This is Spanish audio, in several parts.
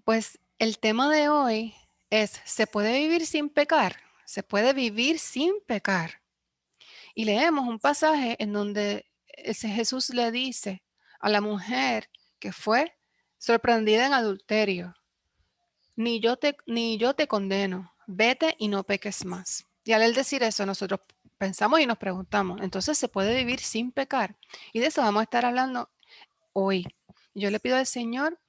Pues el tema de hoy es, ¿se puede vivir sin pecar? ¿Se puede vivir sin pecar? Y leemos un pasaje en donde ese Jesús le dice a la mujer que fue sorprendida en adulterio, ni yo te condeno, vete y no peques más. Y al él decir eso, nosotros pensamos y nos preguntamos, entonces, ¿se puede vivir sin pecar? Y de eso vamos a estar hablando hoy. Yo le pido al Señor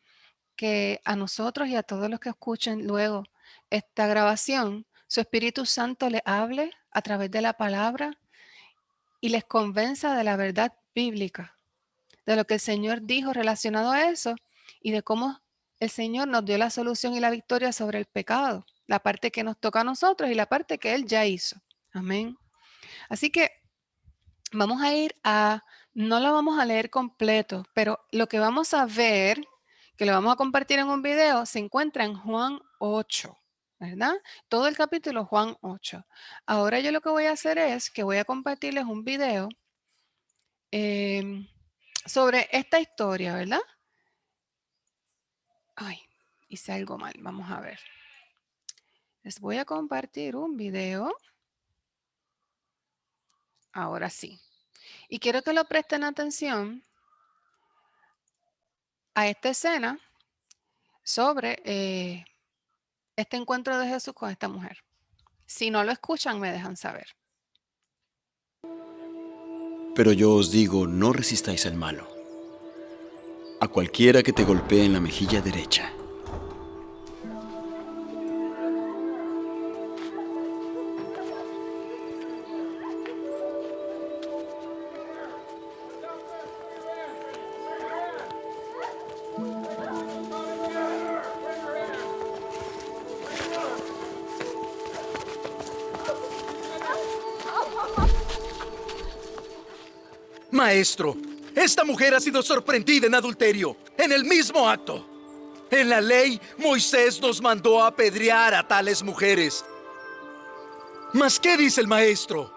que a nosotros y a todos los que escuchen luego esta grabación, su Espíritu Santo le hable a través de la palabra y les convenza de la verdad bíblica, de lo que el Señor dijo relacionado a eso y de cómo el Señor nos dio la solución y la victoria sobre el pecado, la parte que nos toca a nosotros y la parte que Él ya hizo. Amén. Así que vamos a no lo vamos a leer completo, pero lo que vamos a ver, que lo vamos a compartir en un video, se encuentra en Juan 8, ¿verdad? Todo el capítulo Juan 8. Ahora yo lo que voy a hacer es que voy a compartirles un video sobre esta historia, ¿verdad? Ay, hice algo mal, vamos a ver. Les voy a compartir un video. Ahora sí. Y quiero que lo presten atención a esta escena sobre este encuentro de Jesús con esta mujer. Si no lo escuchan, me dejan saber. Pero yo os digo, no resistáis al malo. A cualquiera que te golpee en la mejilla derecha, Maestro, esta mujer ha sido sorprendida en adulterio, en el mismo acto. En la ley, Moisés nos mandó a apedrear a tales mujeres. ¿Mas qué dice el maestro?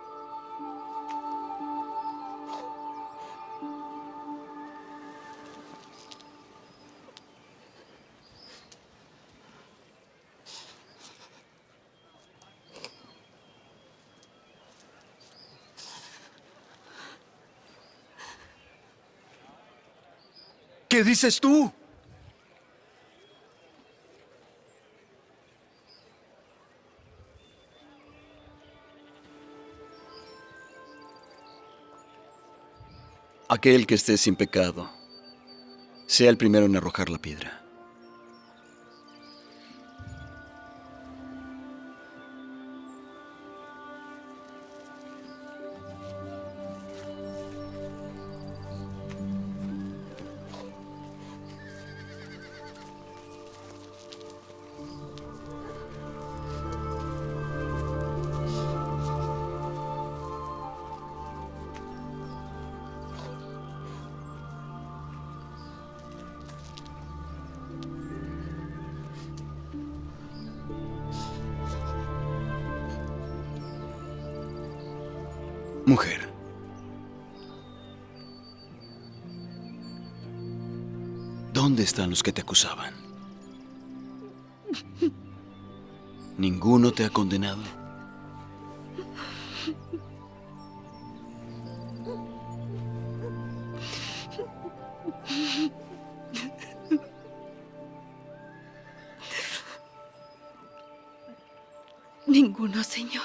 ¿Qué dices tú? aquel que esté sin pecado, sea el primero en arrojar la piedra. Mujer, ¿dónde están los que te acusaban? ¿Ninguno te ha condenado? Ninguno, Señor.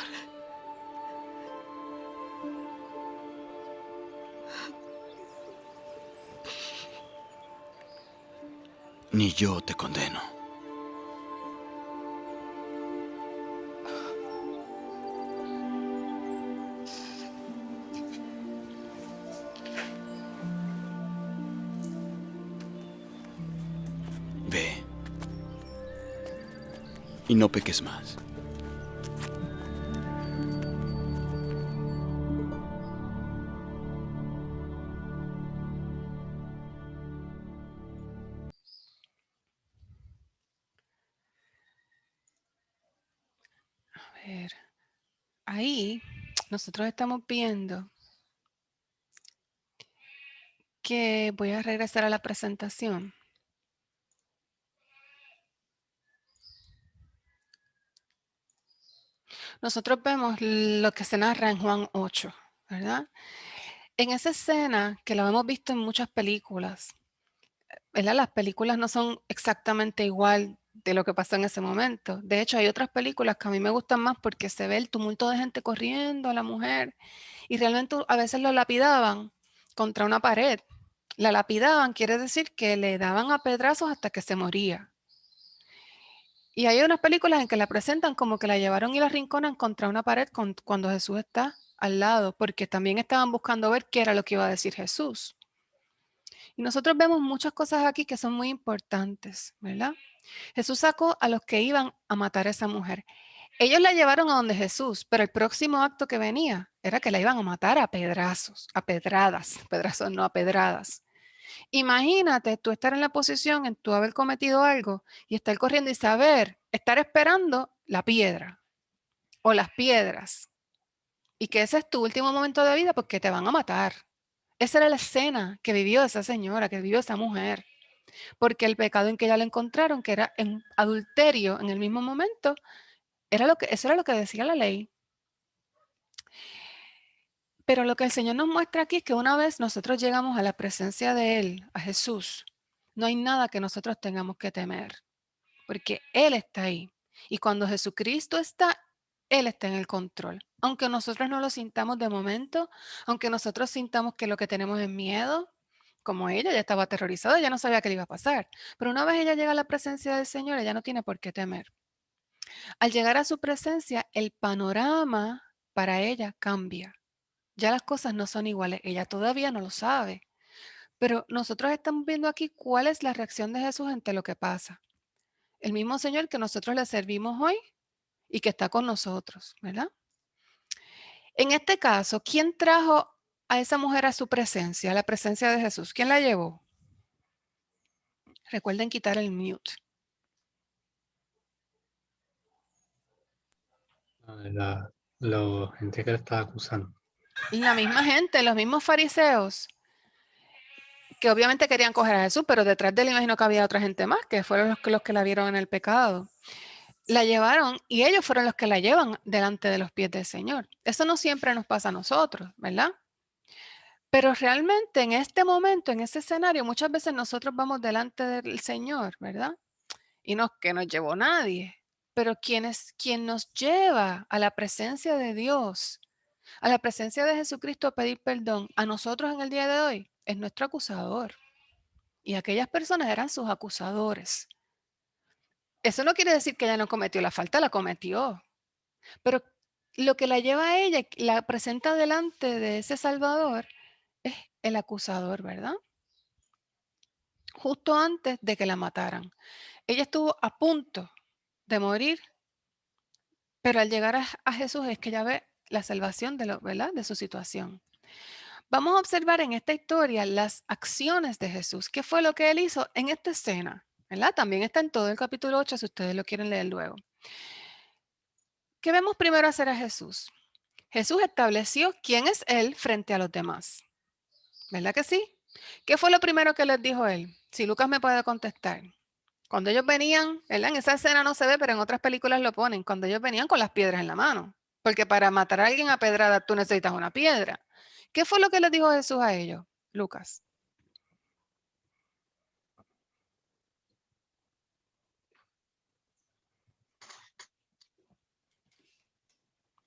Ni yo te condeno. Ve y no peques más. A ver, ahí nosotros estamos viendo que voy a regresar a la presentación. Nosotros vemos lo que se narra en Juan 8, ¿verdad? En esa escena, que la hemos visto en muchas películas, ¿verdad? Las películas no son exactamente igual de lo que pasó en ese momento. De hecho, hay otras películas que a mí me gustan más porque se ve el tumulto de gente corriendo a la mujer y realmente a veces lo lapidaban contra una pared. La lapidaban quiere decir que le daban a pedrazos hasta que se moría. Y hay unas películas en que la presentan como que la llevaron y la rinconan contra una pared cuando Jesús está al lado, porque también estaban buscando ver qué era lo que iba a decir Jesús. Y nosotros vemos muchas cosas aquí que son muy importantes, ¿verdad? Jesús sacó a los que iban a matar a esa mujer. Ellos la llevaron a donde Jesús, pero el próximo acto que venía era que la iban a matar a pedrazos, a pedradas, pedrazos no a pedradas. Imagínate tú estar en la posición en tú haber cometido algo y estar corriendo y saber, estar esperando la piedra o las piedras y que ese es tu último momento de vida porque te van a matar. Esa era la escena que vivió esa señora, que vivió esa mujer, porque el pecado en que ella la encontraron, que era en adulterio en el mismo momento, eso era lo que decía la ley. Pero lo que el Señor nos muestra aquí es que una vez nosotros llegamos a la presencia de Él, a Jesús, no hay nada que nosotros tengamos que temer, porque Él está ahí. Y cuando Jesucristo está, Él está en el control. Aunque nosotros no lo sintamos de momento, aunque nosotros sintamos que lo que tenemos es miedo, como ella ya estaba aterrorizada, ya no sabía qué le iba a pasar. Pero una vez ella llega a la presencia del Señor, ella no tiene por qué temer. Al llegar a su presencia, el panorama para ella cambia. Ya las cosas no son iguales. Ella todavía no lo sabe. Pero nosotros estamos viendo aquí cuál es la reacción de Jesús ante lo que pasa. El mismo Señor que nosotros le servimos hoy y que está con nosotros, ¿verdad? En este caso, ¿quién trajo a esa mujer a su presencia, a la presencia de Jesús? ¿Quién la llevó? Recuerden quitar el mute. La gente que le estaba acusando. La misma gente, los mismos fariseos, que obviamente querían coger a Jesús, pero detrás de él imagino que había otra gente más, que fueron los que la vieron en el pecado. La llevaron y ellos fueron los que la llevan delante de los pies del Señor. Eso no siempre nos pasa a nosotros, ¿verdad? Pero realmente en este momento, en ese escenario, muchas veces nosotros vamos delante del Señor, ¿verdad? Y no es que nos llevó nadie, pero quien nos lleva a la presencia de Dios, a la presencia de Jesucristo a pedir perdón, a nosotros en el día de hoy, es nuestro acusador. Y aquellas personas eran sus acusadores. Eso no quiere decir que ella no cometió la falta, la cometió. Pero lo que la lleva a ella, la presenta delante de ese Salvador, es el acusador, ¿verdad? Justo antes de que la mataran. Ella estuvo a punto de morir, pero al llegar a Jesús es que ella ve la salvación ¿verdad? De su situación. Vamos a observar en esta historia las acciones de Jesús. ¿Qué fue lo que él hizo en esta escena? ¿Verdad? También está en todo el capítulo 8 si ustedes lo quieren leer luego. ¿Qué vemos primero hacer a Jesús? Jesús estableció quién es él frente a los demás. ¿Verdad que sí? ¿Qué fue lo primero que les dijo él? Si Lucas me puede contestar. Cuando ellos venían, ¿verdad? En esa escena no se ve, pero en otras películas lo ponen. Cuando ellos venían con las piedras en la mano. Porque para matar a alguien a pedrada tú necesitas una piedra. ¿Qué fue lo que les dijo Jesús a ellos? Lucas.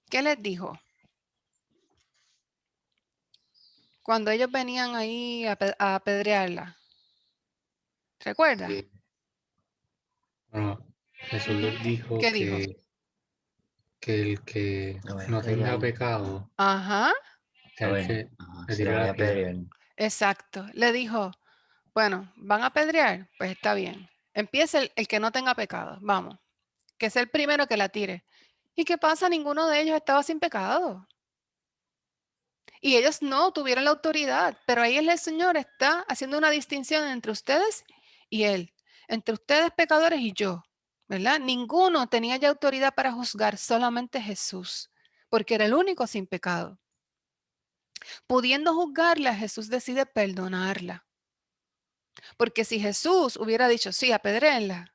¿Qué les dijo? Cuando ellos venían ahí a apedrearla. ¿Recuerda? Bueno, Jesús les dijo ¿Qué dijo? que el que no tenga pecado, Ajá, que el que le tire la piedra. exacto. Le dijo, bueno, ¿van a apedrear? Pues está bien. Empieza el que no tenga pecado. Vamos. Que es el primero que la tire. ¿Y qué pasa? Ninguno de ellos estaba sin pecado. Y ellos no tuvieron la autoridad, pero ahí el Señor está haciendo una distinción entre ustedes y Él, entre ustedes pecadores y yo, ¿verdad? Ninguno tenía ya autoridad para juzgar, solamente Jesús, porque era el único sin pecado. Pudiendo juzgarla, Jesús decide perdonarla, porque si Jesús hubiera dicho, sí, apedréenla,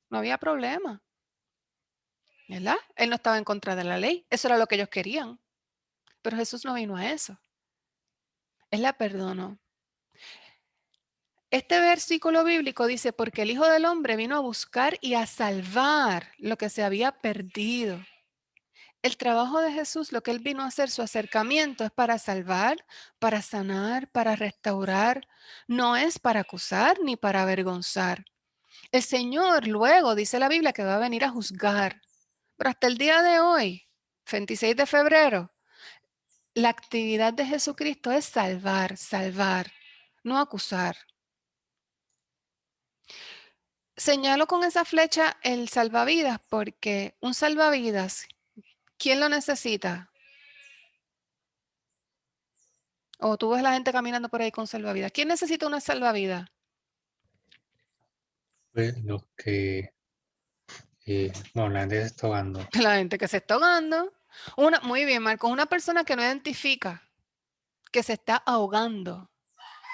no había problema. ¿verdad? Él no estaba en contra de la ley. Eso era lo que ellos querían. Pero Jesús no vino a eso. Él la perdonó. Este versículo bíblico dice, porque el Hijo del Hombre vino a buscar y a salvar lo que se había perdido. El trabajo de Jesús, lo que Él vino a hacer, su acercamiento es para salvar, para sanar, para restaurar. No es para acusar ni para avergonzar. El Señor luego dice la Biblia que va a venir a juzgar. Pero hasta el día de hoy, 26 de febrero, la actividad de Jesucristo es salvar, salvar, no acusar. Señalo con esa flecha el salvavidas porque un salvavidas, ¿quién lo necesita? O tú ves la gente caminando por ahí con salvavidas. ¿Quién necesita una salvavidas? Pues los que, bueno, la gente se está ahogando. La gente que se está ahogando. Muy bien, Marcos, una persona que no identifica que se está ahogando,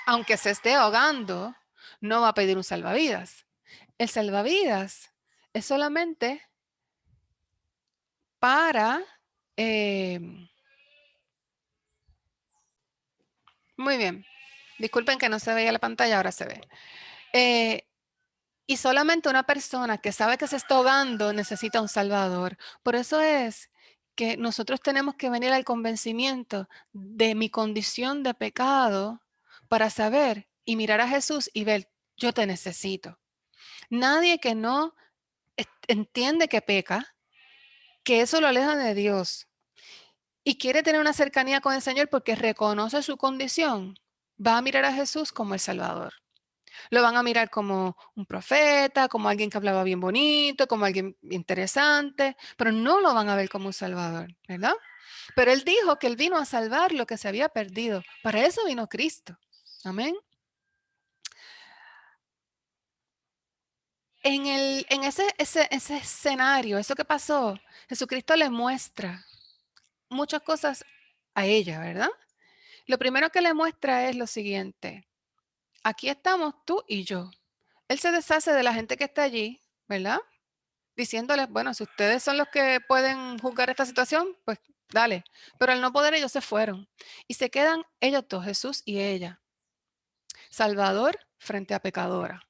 aunque se esté ahogando, no va a pedir un salvavidas. El salvavidas es solamente para... muy bien. Disculpen que no se veía la pantalla, ahora se ve. Y solamente una persona que sabe que se está ahogando necesita un salvador. Por eso es que nosotros tenemos que venir al convencimiento de mi condición de pecado para saber y mirar a Jesús y ver, yo te necesito. Nadie que no entiende que peca, que eso lo aleja de Dios y quiere tener una cercanía con el Señor porque reconoce su condición, va a mirar a Jesús como el Salvador. Lo van a mirar como un profeta, como alguien que hablaba bien bonito, como alguien interesante, pero no lo van a ver como un salvador, ¿verdad? Pero él dijo que él vino a salvar lo que se había perdido. Para eso vino Cristo. Amén. En ese escenario, eso que pasó, Jesucristo le muestra muchas cosas a ella, ¿verdad? Lo primero que le muestra es lo siguiente. Aquí estamos tú y yo. Él se deshace de la gente que está allí, ¿verdad? Diciéndoles, bueno, si ustedes son los que pueden juzgar esta situación, pues dale. Pero al no poder, ellos se fueron. Y se quedan ellos dos, Jesús y ella. Salvador frente a pecadora,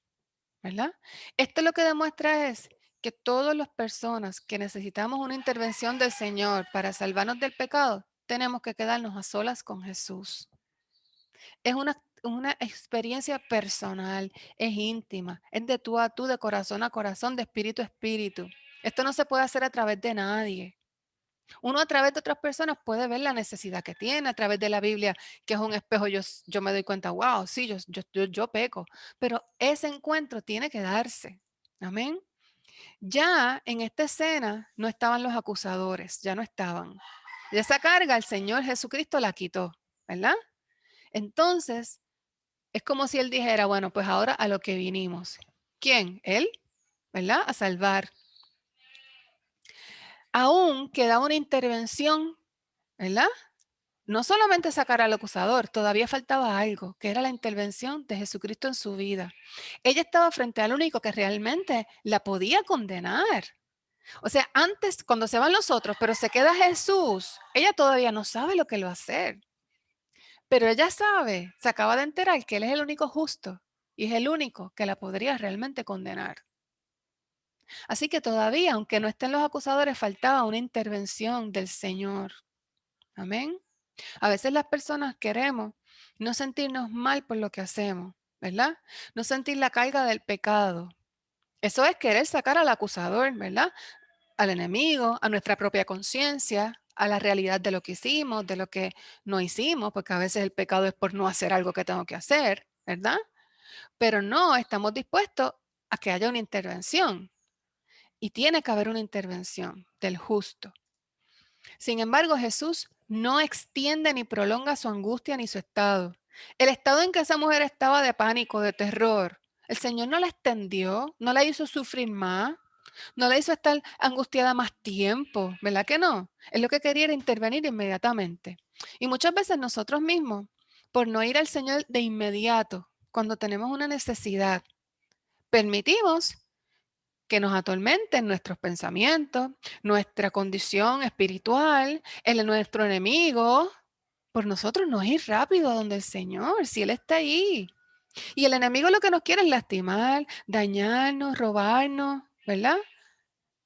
¿verdad? Esto lo que demuestra es que todas las personas que necesitamos una intervención del Señor para salvarnos del pecado, tenemos que quedarnos a solas con Jesús. Es una experiencia personal, es íntima, es de tú a tú, de corazón a corazón, de espíritu a espíritu. Esto no se puede hacer a través de nadie. Uno a través de otras personas puede ver la necesidad que tiene, a través de la Biblia, que es un espejo, yo me doy cuenta, wow, sí, yo peco, pero ese encuentro tiene que darse. Amén. Ya en esta escena no estaban los acusadores, ya no estaban. Y esa carga el Señor Jesucristo la quitó, ¿verdad? Entonces, es como si él dijera, bueno, pues ahora a lo que vinimos. ¿Quién? Él, ¿verdad? A salvar. Aún queda una intervención, ¿verdad? No solamente sacar al acusador, todavía faltaba algo, que era la intervención de Jesucristo en su vida. Ella estaba frente al único que realmente la podía condenar. O sea, antes, cuando se van los otros, pero se queda Jesús, ella todavía no sabe lo que él va a hacer. Pero ella sabe, se acaba de enterar que él es el único justo y es el único que la podría realmente condenar. Así que todavía, aunque no estén los acusadores, faltaba una intervención del Señor. Amén. A veces las personas queremos no sentirnos mal por lo que hacemos, ¿verdad? No sentir la carga del pecado. Eso es querer sacar al acusador, ¿verdad? Al enemigo, a nuestra propia conciencia, a la realidad de lo que hicimos, de lo que no hicimos, porque a veces el pecado es por no hacer algo que tengo que hacer, ¿verdad? Pero no estamos dispuestos a que haya una intervención. Y tiene que haber una intervención del justo. Sin embargo, Jesús no extiende ni prolonga su angustia ni su estado. El estado en que esa mujer estaba de pánico, de terror, el Señor no la extendió, no la hizo sufrir más, no la hizo estar angustiada más tiempo, ¿verdad que no? Él lo que quería era intervenir inmediatamente. Y muchas veces nosotros mismos, por no ir al Señor de inmediato, cuando tenemos una necesidad, permitimos que nos atormenten nuestros pensamientos, nuestra condición espiritual, el de nuestro enemigo, por nosotros no ir rápido a donde el Señor, si Él está ahí. Y el enemigo lo que nos quiere es lastimar, dañarnos, robarnos, ¿verdad?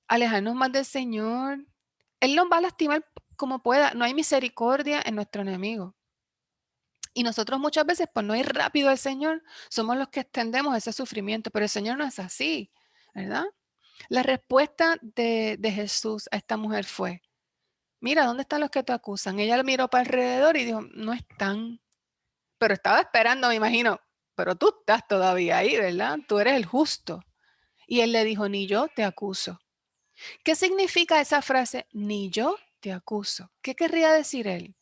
Alejarnos más del Señor. Él nos va a lastimar como pueda. No hay misericordia en nuestro enemigo. Y nosotros muchas veces, por no ir rápido al Señor, somos los que extendemos ese sufrimiento, pero el Señor no es así, ¿verdad? La respuesta de Jesús a esta mujer fue, mira, ¿dónde están los que te acusan? Ella lo miró para alrededor y dijo, no están. Pero estaba esperando, me imagino, pero tú estás todavía ahí, ¿verdad? Tú eres el justo. Y él le dijo, ni yo te acuso. ¿Qué significa esa frase, ni yo te acuso? ¿Qué querría decir él?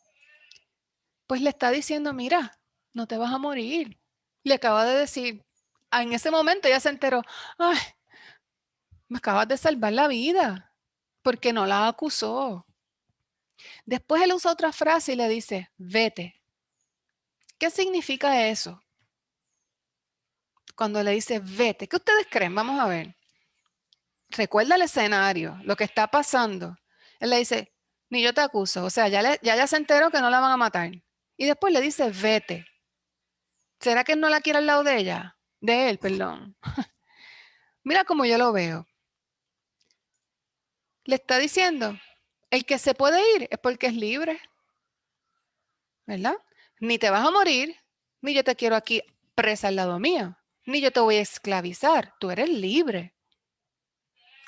Pues le está diciendo, mira, no te vas a morir. Le acaba de decir, en ese momento ella se enteró, ay, me acabas de salvar la vida, porque no la acusó. Después él usa otra frase y le dice, vete. ¿Qué significa eso? Cuando le dice, vete, ¿qué ustedes creen? Vamos a ver. Recuerda el escenario, lo que está pasando. Él le dice, ni yo te acuso. O sea, ya se enteró que no la van a matar. Y después le dice, vete. ¿Será que él no la quiere al lado de ella? De él, perdón. Mira cómo yo lo veo. Le está diciendo, el que se puede ir es porque es libre, ¿verdad? Ni te vas a morir, ni yo te quiero aquí presa al lado mío, ni yo te voy a esclavizar. Tú eres libre.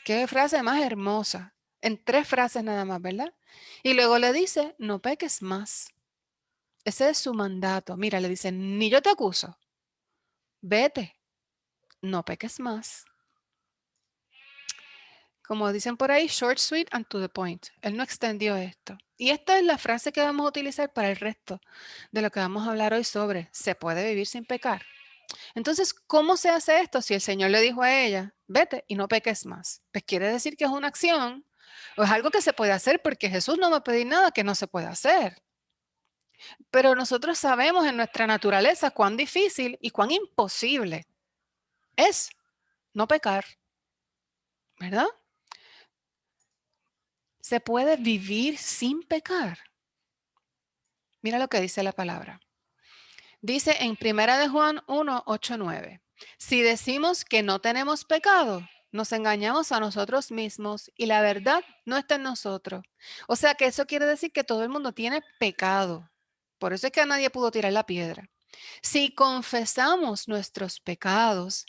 Qué frase más hermosa. En 3 frases nada más, ¿verdad? Y luego le dice, no peques más. Ese es su mandato. Mira, le dice, ni yo te acuso. Vete, no peques más. Como dicen por ahí, short, sweet and to the point. Él no extendió esto. Y esta es la frase que vamos a utilizar para el resto de lo que vamos a hablar hoy sobre se puede vivir sin pecar. Entonces, ¿cómo se hace esto si el Señor le dijo a ella, vete y no peques más? Pues quiere decir que es una acción o es algo que se puede hacer porque Jesús no va a pedir nada que no se pueda hacer. Pero nosotros sabemos en nuestra naturaleza cuán difícil y cuán imposible es no pecar, ¿verdad? Se puede vivir sin pecar. Mira lo que dice la palabra. Dice en 1 de Juan 1, 8, 9. Si decimos que no tenemos pecado, nos engañamos a nosotros mismos y la verdad no está en nosotros. O sea que eso quiere decir que todo el mundo tiene pecado. Por eso es que nadie pudo tirar la piedra. Si confesamos nuestros pecados,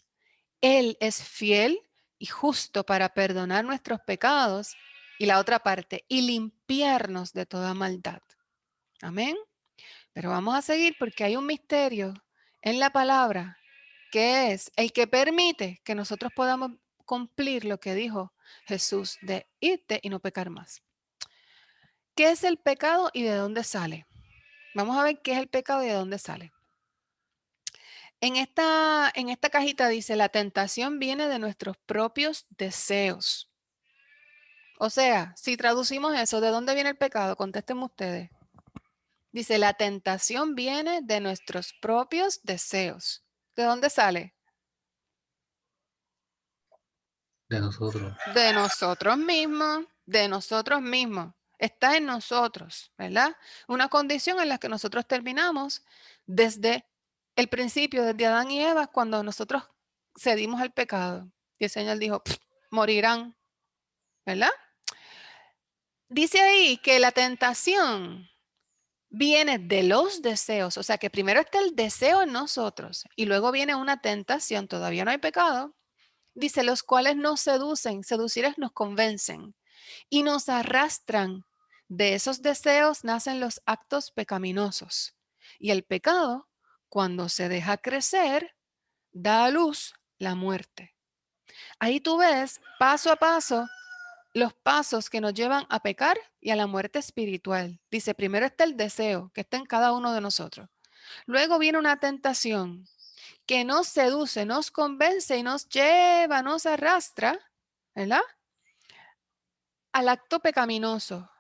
Él es fiel y justo para perdonar nuestros pecados y la otra parte, y limpiarnos de toda maldad. Amén. Pero vamos a seguir porque hay un misterio en la palabra que es el que permite que nosotros podamos cumplir lo que dijo Jesús de irte y no pecar más. ¿Qué es el pecado y de dónde sale? Vamos a ver qué es el pecado y de dónde sale. En esta cajita dice, la tentación viene de nuestros propios deseos. O sea, si traducimos eso, ¿de dónde viene el pecado? Contéstenme ustedes. Dice, la tentación viene de nuestros propios deseos. ¿De dónde sale? de nosotros. De nosotros mismos, de nosotros mismos. Está en nosotros, ¿verdad? Una condición en la que nosotros terminamos desde el principio, desde Adán y Eva, cuando nosotros cedimos al pecado. Y el Señor dijo, morirán, ¿verdad? Dice ahí que la tentación viene de los deseos, o sea que primero está el deseo en nosotros y luego viene una tentación, todavía no hay pecado, dice, los cuales nos seducen, seducires nos convencen y nos arrastran. De esos deseos nacen los actos pecaminosos y el pecado, cuando se deja crecer, da a luz la muerte. Ahí tú ves paso a paso los pasos que nos llevan a pecar y a la muerte espiritual. Dice, primero está el deseo que está en cada uno de nosotros. Luego viene una tentación que nos seduce, nos convence y nos lleva, nos arrastra, ¿verdad? Al acto pecaminoso.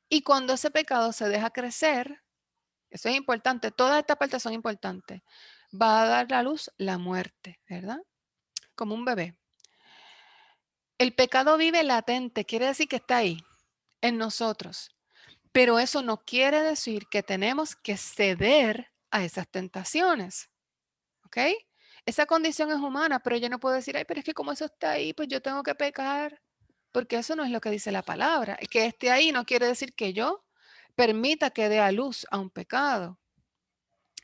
Y cuando ese pecado se deja crecer, eso es importante, todas estas partes son importantes, va a dar a luz la muerte, ¿verdad? Como un bebé. El pecado vive latente, quiere decir que está ahí, en nosotros. Pero eso no quiere decir que tenemos que ceder a esas tentaciones, ¿ok? Esa condición es humana, pero yo no puedo decir, ay, pero es que como eso está ahí, pues yo tengo que pecar, porque eso no es lo que dice la palabra. El que esté ahí no quiere decir que yo permita que dé a luz a un pecado.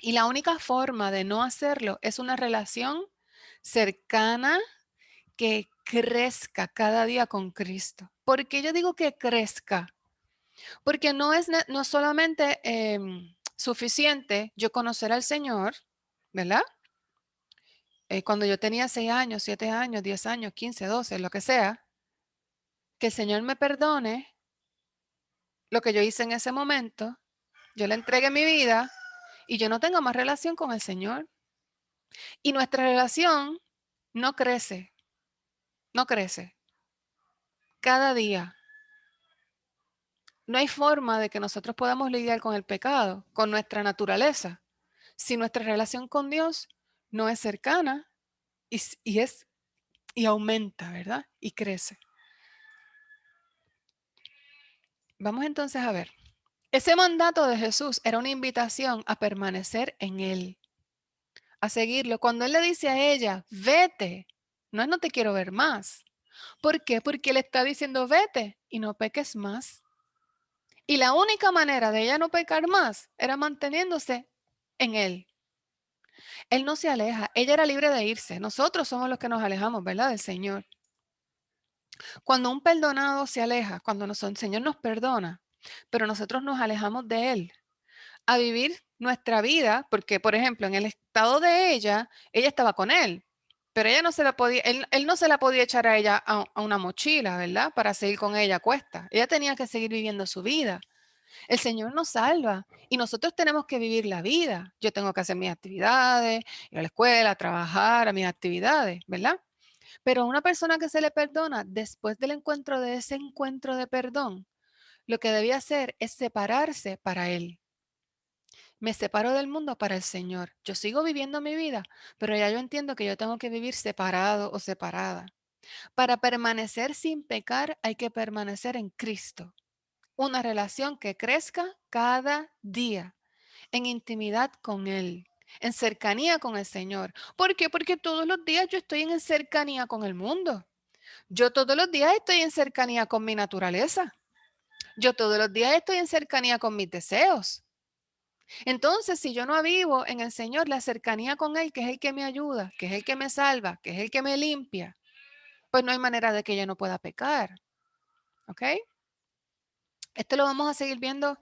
Y la única forma de no hacerlo es una relación cercana que crezca cada día con Cristo. ¿Por qué yo digo que crezca? Porque no solamente suficiente yo conocer al Señor, ¿verdad? Cuando yo tenía 6 años, 7 años, 10 años, 15, 12, lo que sea, que el Señor me perdone lo que yo hice en ese momento, yo le entregué mi vida y yo no tengo más relación con el Señor. Y nuestra relación no crece, no crece. Cada día. No hay forma de que nosotros podamos lidiar con el pecado, con nuestra naturaleza, si nuestra relación con Dios no es cercana y aumenta, ¿verdad? Y crece. Vamos entonces a ver. Ese mandato de Jesús era una invitación a permanecer en Él, a seguirlo. Cuando Él le dice a ella, vete, no es no te quiero ver más. ¿Por qué? Porque Él está diciendo, vete y no peques más. Y la única manera de ella no pecar más era manteniéndose en Él. Él no se aleja, ella era libre de irse. Nosotros somos los que nos alejamos, ¿verdad? Del Señor. Cuando un perdonado se aleja, cuando el Señor nos perdona, pero nosotros nos alejamos de Él, a vivir nuestra vida, porque, por ejemplo, en el estado de ella estaba con Él, pero ella no se la podía, él no se la podía echar a ella a una mochila, ¿verdad? Para seguir con ella a cuesta. Ella tenía que seguir viviendo su vida. El Señor nos salva y nosotros tenemos que vivir la vida. Yo tengo que hacer mis actividades, ir a la escuela, a trabajar, a mis actividades, ¿verdad? Pero a una persona que se le perdona, después del encuentro de ese encuentro de perdón, lo que debía hacer es separarse para Él. Me separo del mundo para el Señor. Yo sigo viviendo mi vida, pero ya yo entiendo que yo tengo que vivir separado o separada. Para permanecer sin pecar hay que permanecer en Cristo. Una relación que crezca cada día, en intimidad con Él, en cercanía con el Señor. ¿Por qué? Porque todos los días yo estoy en cercanía con el mundo. Yo todos los días estoy en cercanía con mi naturaleza. Yo todos los días estoy en cercanía con mis deseos. Entonces, si yo no vivo en el Señor la cercanía con Él, que es el que me ayuda, que es el que me salva, que es el que me limpia, pues no hay manera de que yo no pueda pecar. ¿Ok? Esto lo vamos a seguir viendo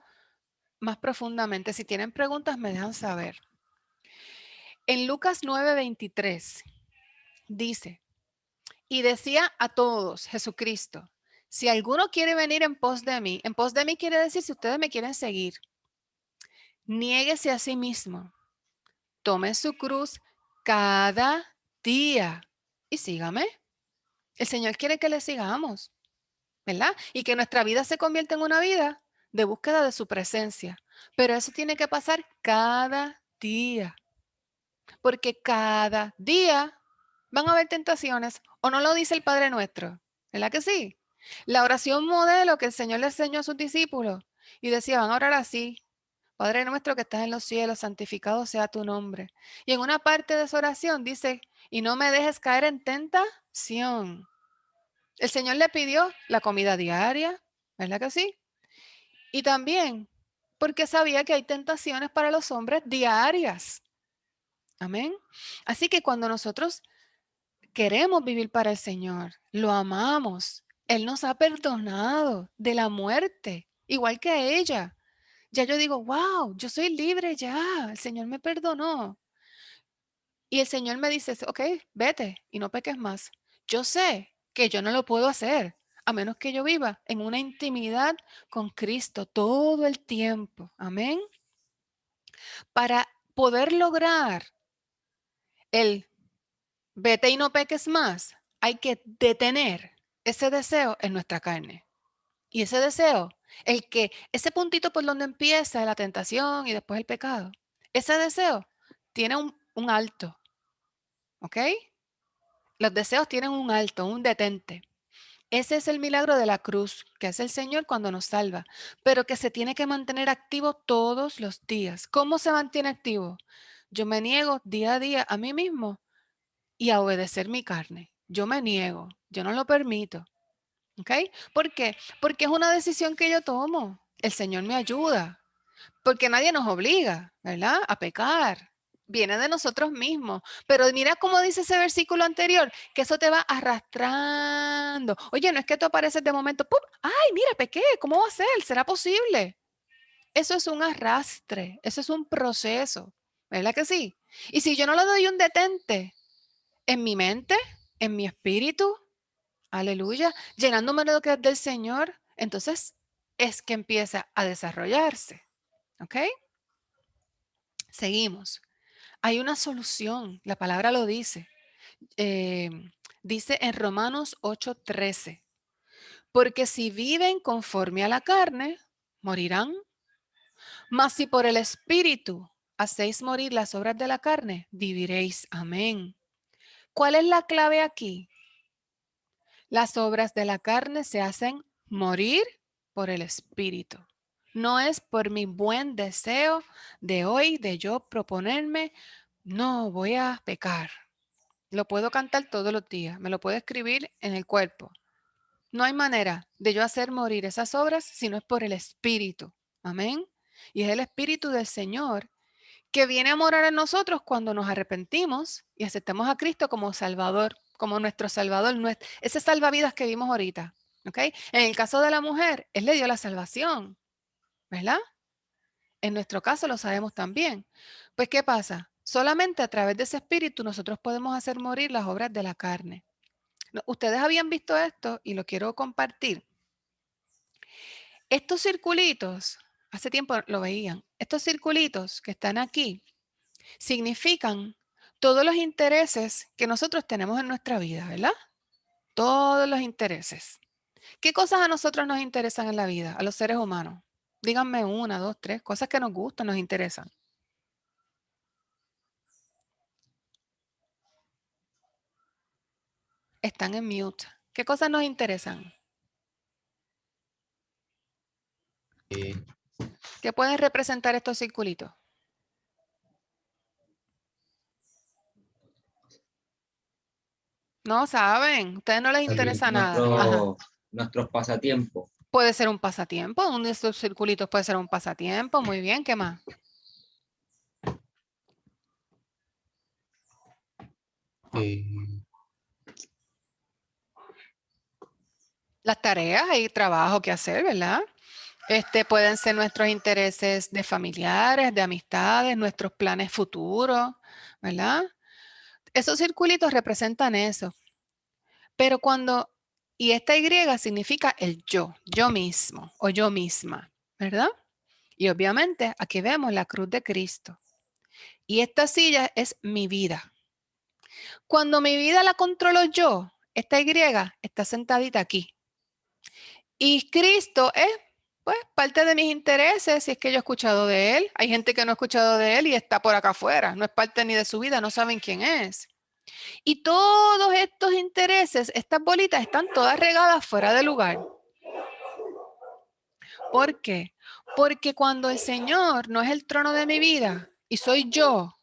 más profundamente. Si tienen preguntas, me dejan saber. En Lucas 9:23 dice, y decía a todos, Jesucristo, si alguno quiere venir en pos de mí quiere decir si ustedes me quieren seguir, niéguese a sí mismo, tome su cruz cada día y sígame. El Señor quiere que le sigamos, ¿verdad? Y que nuestra vida se convierta en una vida de búsqueda de su presencia. Pero eso tiene que pasar cada día, porque cada día van a haber tentaciones, o no lo dice el Padre Nuestro, ¿verdad que sí? La oración modelo que el Señor le enseñó a sus discípulos y decía, van a orar así, Padre nuestro que estás en los cielos, santificado sea tu nombre. Y en una parte de esa oración dice, y no me dejes caer en tentación. El Señor le pidió la comida diaria, ¿verdad que sí? Y también porque sabía que hay tentaciones para los hombres diarias. Amén. Así que cuando nosotros queremos vivir para el Señor, lo amamos, Él nos ha perdonado de la muerte, igual que a ella. Ya yo digo, wow, yo soy libre ya, el Señor me perdonó. Y el Señor me dice, ok, vete y no peques más. Yo sé que yo no lo puedo hacer, a menos que yo viva en una intimidad con Cristo todo el tiempo. Amén. Para poder lograr el vete y no peques más, hay que detener ese deseo en nuestra carne. Y ese deseo, ese puntito por donde empieza la tentación y después el pecado, ese deseo tiene un alto, ¿ok? Los deseos tienen un alto, un detente. Ese es el milagro de la cruz, que hace el Señor cuando nos salva, pero que se tiene que mantener activo todos los días. ¿Cómo se mantiene activo? Yo me niego día a día a mí mismo y a obedecer mi carne. Yo me niego, yo no lo permito. ¿Ok? ¿Por qué? Porque es una decisión que yo tomo. El Señor me ayuda, porque nadie nos obliga, ¿verdad? A pecar. Viene de nosotros mismos. Pero mira cómo dice ese versículo anterior, que eso te va arrastrando. Oye, no es que tú apareces de momento, ¡pum! ¡Ay, mira, pequé! ¿Cómo va a ser? ¿Será posible? Eso es un arrastre, eso es un proceso, ¿verdad que sí? Y si yo no le doy un detente en mi mente, en mi espíritu, aleluya, llenándome de lo que es del Señor, entonces es que empieza a desarrollarse, ¿ok? Seguimos. Hay una solución, la palabra lo dice. eh, Dice en Romanos 8:13, porque si viven conforme a la carne, morirán, mas si por el Espíritu hacéis morir las obras de la carne, viviréis. Amén. ¿Cuál es la clave aquí? Las obras de la carne se hacen morir por el Espíritu. No es por mi buen deseo de hoy, de yo proponerme, no voy a pecar. Lo puedo cantar todos los días, me lo puedo escribir en el cuerpo. No hay manera de yo hacer morir esas obras si no es por el Espíritu. Amén. Y es el Espíritu del Señor que viene a morar en nosotros cuando nos arrepentimos y aceptamos a Cristo como Salvador, como nuestro Salvador, ese salvavidas que vimos ahorita. ¿Ok? En el caso de la mujer, Él le dio la salvación, ¿verdad? En nuestro caso lo sabemos también. Pues, ¿qué pasa? Solamente a través de ese espíritu nosotros podemos hacer morir las obras de la carne. Ustedes habían visto esto y lo quiero compartir. Estos circulitos, hace tiempo lo veían, estos circulitos que están aquí significan todos los intereses que nosotros tenemos en nuestra vida, ¿verdad? Todos los intereses. ¿Qué cosas a nosotros nos interesan en la vida, a los seres humanos? Díganme una, dos, tres, cosas que nos gustan, nos interesan. Están en mute. ¿Qué cosas nos interesan? Eh, ¿Qué pueden representar estos circulitos? No saben, a ustedes no les interesa nada. Ajá. Nuestros pasatiempos. Puede ser un pasatiempo, uno de estos circulitos puede ser un pasatiempo. Muy bien, ¿qué más? eh, Las tareas, hay trabajo que hacer, ¿verdad? Pueden ser nuestros intereses de familiares, de amistades, nuestros planes futuros, ¿verdad? Esos circulitos representan eso. Pero y esta Y significa el yo mismo o yo misma, ¿verdad? Y obviamente aquí vemos la cruz de Cristo. Y esta silla es mi vida. Cuando mi vida la controlo yo, esta Y está sentadita aquí. Y Cristo es, pues, parte de mis intereses, si es que yo he escuchado de Él. Hay gente que no ha escuchado de Él y está por acá afuera. No es parte ni de su vida, no saben quién es. Y todos estos intereses, estas bolitas, están todas regadas fuera de lugar. ¿Por qué? Porque cuando el Señor no es el trono de mi vida y soy yo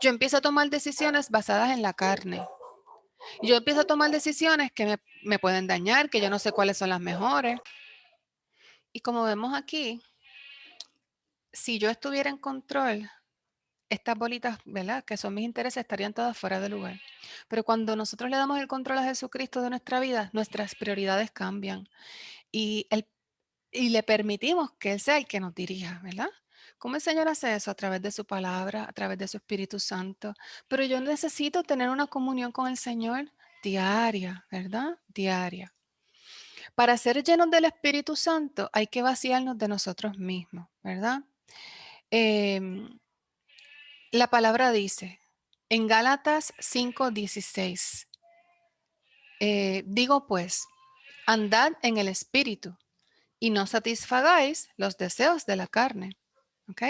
empiezo a tomar decisiones basadas en la carne. Yo empiezo a tomar decisiones que me pueden dañar, que yo no sé cuáles son las mejores. Y como vemos aquí, si yo estuviera en control, estas bolitas, ¿verdad? Que son mis intereses, estarían todas fuera de lugar. Pero cuando nosotros le damos el control a Jesucristo de nuestra vida, nuestras prioridades cambian y, y le permitimos que Él sea el que nos dirija, ¿verdad? ¿Cómo el Señor hace eso? A través de su palabra, a través de su Espíritu Santo. Pero yo necesito tener una comunión con el Señor diaria, ¿verdad? Diaria. Para ser llenos del Espíritu Santo hay que vaciarnos de nosotros mismos, ¿verdad? Em, la palabra dice en Gálatas 5:16, digo pues, andad en el Espíritu y no satisfagáis los deseos de la carne. ¿Ok?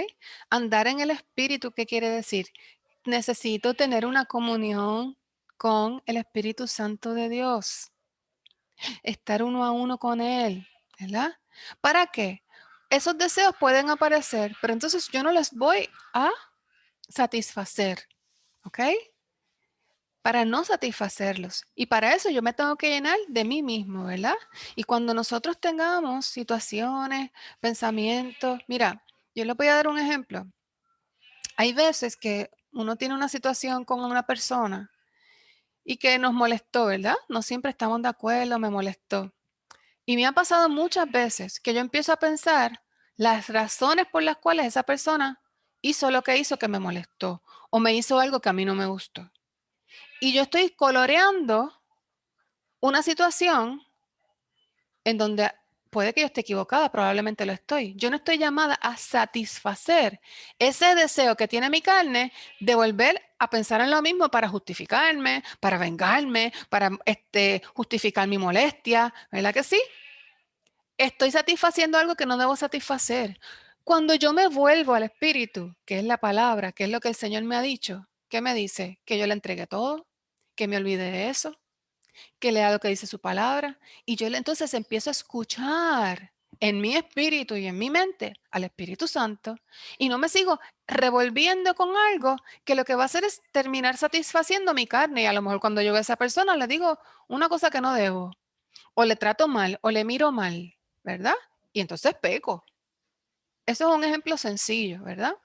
Andar en el Espíritu, ¿qué quiere decir? Necesito tener una comunión con el Espíritu Santo de Dios. estar uno a uno con Él, ¿verdad? ¿Para qué? Esos deseos pueden aparecer, pero entonces yo no les voy a satisfacer, ¿ok? Para no satisfacerlos. Y para eso yo me tengo que llenar de mí mismo, ¿verdad? Y cuando nosotros tengamos situaciones, pensamientos, mira, yo les voy a dar un ejemplo. Hay veces que uno tiene una situación con una persona y que nos molestó, ¿verdad? No siempre estamos de acuerdo, me molestó. Y me ha pasado muchas veces que yo empiezo a pensar las razones por las cuales esa persona hizo lo que hizo que me molestó o me hizo algo que a mí no me gustó. Y yo estoy coloreando una situación en donde puede que yo esté equivocada, probablemente lo estoy. Yo no estoy llamada a satisfacer ese deseo que tiene mi carne de volver a pensar en lo mismo para justificarme, para vengarme, para justificar mi molestia, ¿verdad que sí? Estoy satisfaciendo algo que no debo satisfacer. Cuando yo me vuelvo al Espíritu, que es la palabra, que es lo que el Señor me ha dicho, ¿qué me dice? Que yo le entregue todo, que me olvide de eso, que lea lo que dice su palabra. Y yo entonces empiezo a escuchar en mi espíritu y en mi mente al Espíritu Santo y no me sigo revolviendo con algo que lo que va a hacer es terminar satisfaciendo mi carne. Y a lo mejor cuando yo veo a esa persona le digo una cosa que no debo, o le trato mal, o le miro mal, ¿verdad? Y entonces peco. Eso es un ejemplo sencillo, ¿verdad?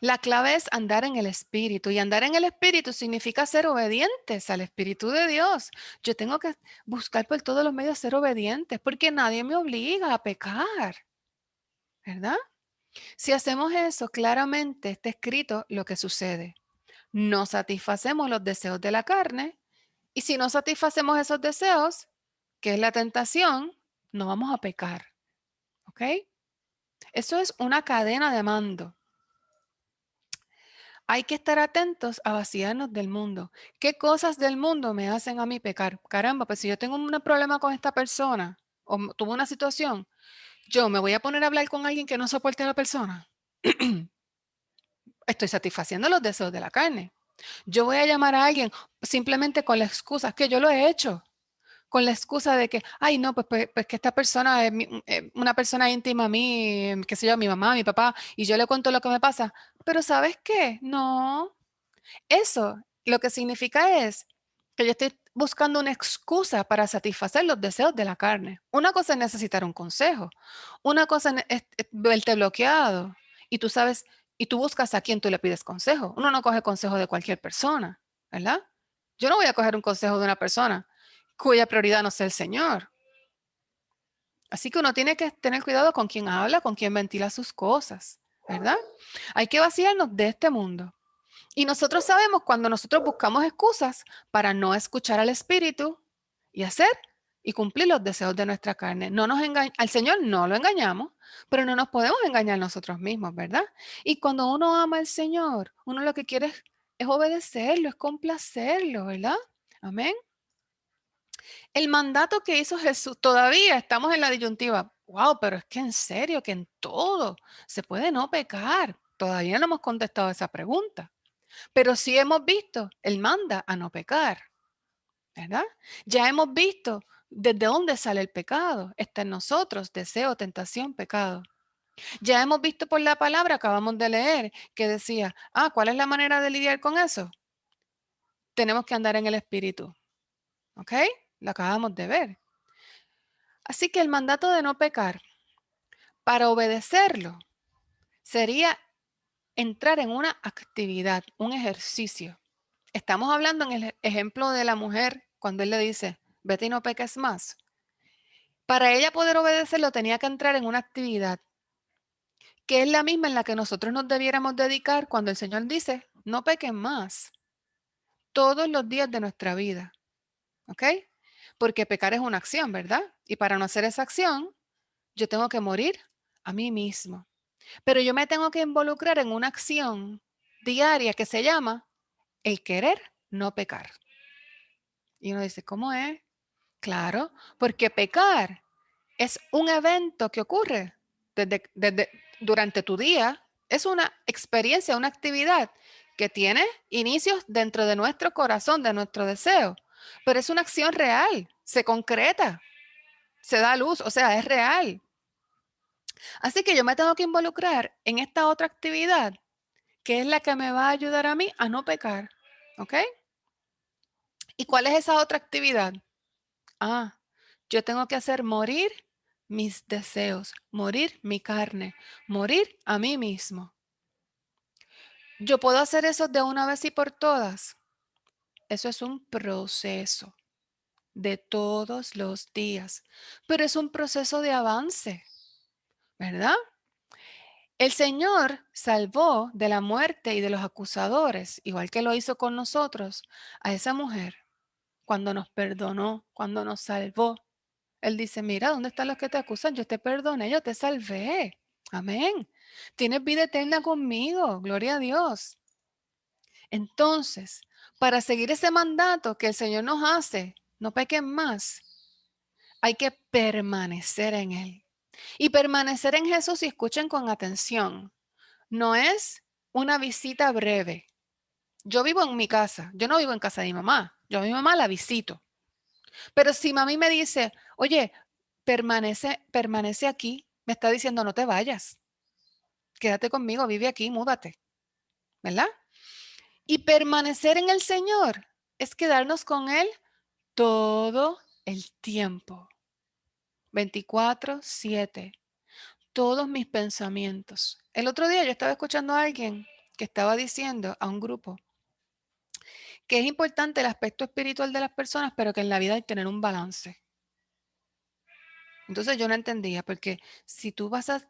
La clave es andar en el Espíritu y andar en el Espíritu significa ser obedientes al Espíritu de Dios. Yo tengo que buscar por todos los medios ser obedientes porque nadie me obliga a pecar, ¿verdad? Si hacemos eso, claramente está escrito lo que sucede. No satisfacemos los deseos de la carne y si no satisfacemos esos deseos, que es la tentación, no vamos a pecar, ¿ok? Eso es una cadena de mando. Hay que estar atentos a vaciarnos del mundo. ¿Qué cosas del mundo me hacen a mí pecar? Caramba, pues si yo tengo un problema con esta persona o tuve una situación, yo me voy a poner a hablar con alguien que no soporte a la persona. Estoy satisfaciendo los deseos de la carne. Yo voy a llamar a alguien simplemente con la excusa que yo lo he hecho. Con la excusa de que, ay, no, pues que esta persona es una persona íntima a mí, qué sé yo, mi mamá, mi papá, y yo le cuento lo que me pasa. Pero ¿sabes qué? No, eso lo que significa es que yo estoy buscando una excusa para satisfacer los deseos de la carne. Una cosa es necesitar un consejo, una cosa es verte bloqueado y tú sabes, y tú buscas a quién tú le pides consejo. Uno no coge consejo de cualquier persona, ¿verdad? Yo no voy a coger un consejo de una persona cuya prioridad no sea el Señor. Así que uno tiene que tener cuidado con quién habla, con quién ventila sus cosas, ¿verdad? Hay que vaciarnos de este mundo. Y nosotros sabemos cuando nosotros buscamos excusas para no escuchar al Espíritu y hacer y cumplir los deseos de nuestra carne. No nos al Señor no lo engañamos, pero no nos podemos engañar nosotros mismos, ¿verdad? Y cuando uno ama al Señor, uno lo que quiere es obedecerlo, es complacerlo, ¿verdad? Amén. El mandato que hizo Jesús, todavía estamos en la disyuntiva. Wow, pero es que en serio, que en todo se puede no pecar. Todavía no hemos contestado esa pregunta. Pero sí hemos visto, Él manda a no pecar, ¿verdad? Ya hemos visto desde dónde sale el pecado. Está en nosotros, deseo, tentación, pecado. Ya hemos visto por la palabra, acabamos de leer, que decía, ¿cuál es la manera de lidiar con eso? Tenemos que andar en el Espíritu, ¿ok? Lo acabamos de ver. Así que el mandato de no pecar, para obedecerlo, sería entrar en una actividad, un ejercicio. Estamos hablando en el ejemplo de la mujer cuando él le dice, vete y no peques más. Para ella poder obedecerlo tenía que entrar en una actividad que es la misma en la que nosotros nos debiéramos dedicar cuando el Señor dice, no pequen más todos los días de nuestra vida. ¿Ok? Porque pecar es una acción, ¿verdad? Y para no hacer esa acción, yo tengo que morir a mí mismo. Pero yo me tengo que involucrar en una acción diaria que se llama el querer no pecar. Y uno dice, ¿cómo es? Claro, porque pecar es un evento que ocurre durante tu día. Es una experiencia, una actividad que tiene inicios dentro de nuestro corazón, de nuestro deseo. pero es una acción real, se concreta, se da a luz, o sea, es real. Así que yo me tengo que involucrar en esta otra actividad, que es la que me va a ayudar a mí a no pecar, ¿ok? ¿Y cuál es esa otra actividad? Ah, yo tengo que hacer morir mis deseos, morir mi carne, morir a mí mismo. ¿Yo puedo hacer eso de una vez y por todas? Eso es un proceso de todos los días, pero es un proceso de avance, ¿verdad? El Señor salvó de la muerte y de los acusadores, igual que lo hizo con nosotros, a esa mujer, cuando nos perdonó, cuando nos salvó. Él dice, mira, ¿dónde están los que te acusan? Yo te perdoné, yo te salvé. Amén. Tienes vida eterna conmigo. Gloria a Dios. Entonces, para seguir ese mandato que el Señor nos hace, no pequen más, hay que permanecer en Él. Y permanecer en Jesús, y escuchen con atención, no es una visita breve. Yo vivo en mi casa, yo no vivo en casa de mi mamá, yo a mi mamá la visito. Pero si mami me dice, oye, permanece aquí, me está diciendo, no te vayas, quédate conmigo, vive aquí, múdate, ¿verdad? Y permanecer en el Señor es quedarnos con Él todo el tiempo, 24/7, todos mis pensamientos. El otro día yo estaba escuchando a alguien que estaba diciendo a un grupo que es importante el aspecto espiritual de las personas, pero que en la vida hay que tener un balance. Entonces yo no entendía, porque si tú vas a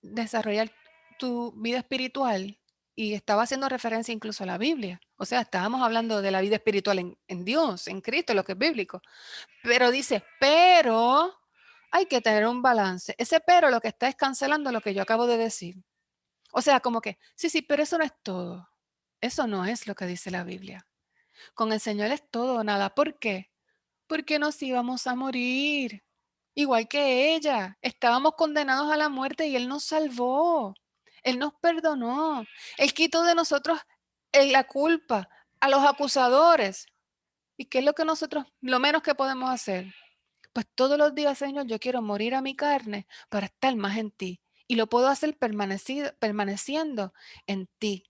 desarrollar tu vida espiritual, y estaba haciendo referencia incluso a la Biblia, o sea, estábamos hablando de la vida espiritual en Dios, en Cristo, lo que es bíblico, pero dice, pero hay que tener un balance. Ese pero lo que está es cancelando lo que yo acabo de decir. O sea, como que, sí, sí, pero eso no es todo. Eso no es lo que dice la Biblia. Con el Señor es todo o nada. ¿Por qué? Porque nos íbamos a morir. Igual que ella, estábamos condenados a la muerte y Él nos salvó. Él nos perdonó. Él quitó de nosotros la culpa a los acusadores. ¿Y qué es lo que nosotros, lo menos que podemos hacer? Pues todos los días, Señor, yo quiero morir a mi carne para estar más en ti. Y lo puedo hacer permaneciendo en ti.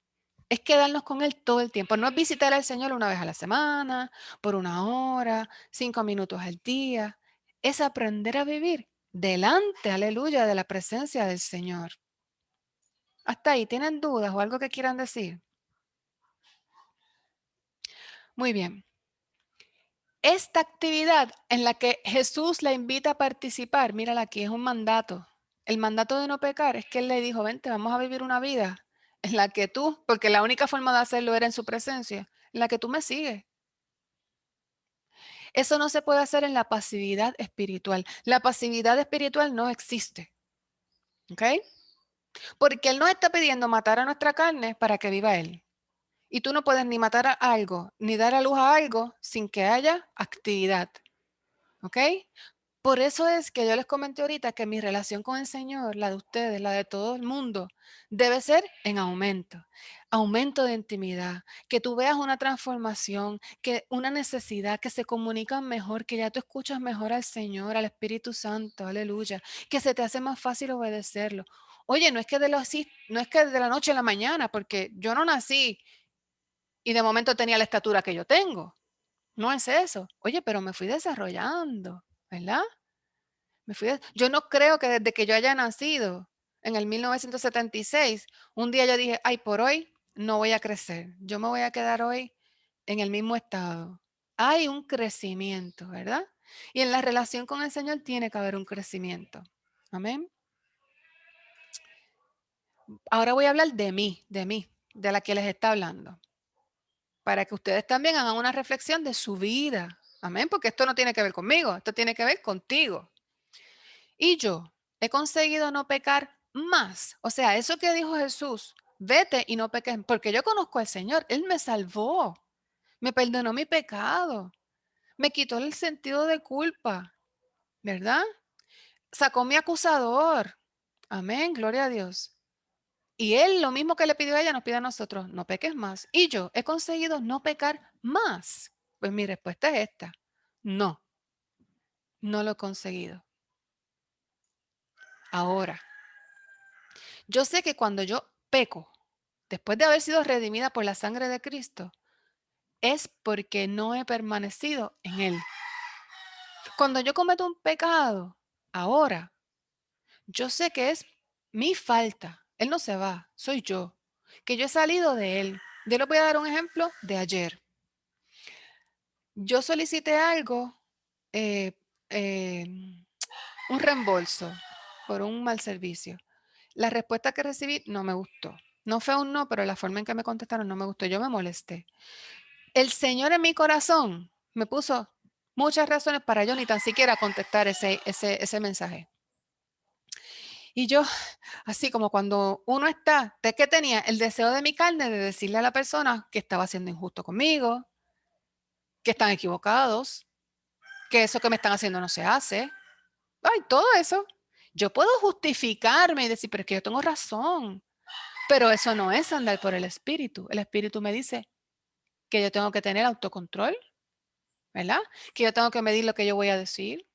Es quedarnos con Él todo el tiempo. No es visitar al Señor una vez a la semana, por una hora, 5 minutos al día. Es aprender a vivir delante, aleluya, de la presencia del Señor. Hasta ahí, ¿tienen dudas o algo que quieran decir? Muy bien. Esta actividad en la que Jesús la invita a participar, mírala aquí, es un mandato. El mandato de no pecar es que Él le dijo, vente, vamos a vivir una vida en la que tú, porque la única forma de hacerlo era en su presencia, en la que tú me sigues. Eso no se puede hacer en la pasividad espiritual. La pasividad espiritual no existe. ¿Ok? Porque Él nos está pidiendo matar a nuestra carne para que viva Él. Y tú no puedes ni matar a algo, ni dar a luz a algo sin que haya actividad. ¿Ok? Por eso es que yo les comenté ahorita que mi relación con el Señor, la de ustedes, la de todo el mundo, debe ser en aumento, aumento de intimidad, que tú veas una transformación, que una necesidad, que se comunican mejor, que ya tú escuchas mejor al Señor, al Espíritu Santo, aleluya, que se te hace más fácil obedecerlo. Oye, no es que de la noche a la mañana, porque yo no nací y de momento tenía la estatura que yo tengo. No es eso. Oye, pero me fui desarrollando, ¿verdad? Yo no creo que desde que yo haya nacido en el 1976, un día yo dije, ay, por hoy no voy a crecer. Yo me voy a quedar hoy en el mismo estado. Hay un crecimiento, ¿verdad? Y en la relación con el Señor tiene que haber un crecimiento. Amén. Ahora voy a hablar de mí, de la que les está hablando, para que ustedes también hagan una reflexión de su vida. Amén, porque esto no tiene que ver conmigo, esto tiene que ver contigo. Y yo he conseguido no pecar más. O sea, eso que dijo Jesús, vete y no peques, porque yo conozco al Señor, Él me salvó, me perdonó mi pecado, me quitó el sentido de culpa, ¿verdad? Sacó mi acusador. Amén, gloria a Dios. Y Él, lo mismo que le pidió a ella, nos pide a nosotros, no peques más. Y yo he conseguido no pecar más. Pues mi respuesta es esta. No, no lo he conseguido. Ahora, yo sé que cuando yo peco, después de haber sido redimida por la sangre de Cristo, es porque no he permanecido en Él. Cuando yo cometo un pecado, ahora, yo sé que es mi falta. Él no se va, soy yo, que yo he salido de Él. Yo les voy a dar un ejemplo de ayer. Yo solicité algo, eh, eh, un reembolso por un mal servicio. La respuesta que recibí no me gustó. No fue un no, pero la forma en que me contestaron no me gustó. Yo me molesté. El Señor en mi corazón me puso muchas razones para yo ni tan siquiera contestar ese mensaje. Y yo, así como cuando uno está, ¿de qué tenía? El deseo de mi carne de decirle a la persona que estaba siendo injusto conmigo, que están equivocados, que eso que me están haciendo no se hace. Ay, todo eso. Yo puedo justificarme y decir, pero es que yo tengo razón. Pero eso no es andar por el Espíritu. El Espíritu me dice que yo tengo que tener autocontrol, ¿verdad? Que yo tengo que medir lo que yo voy a decir,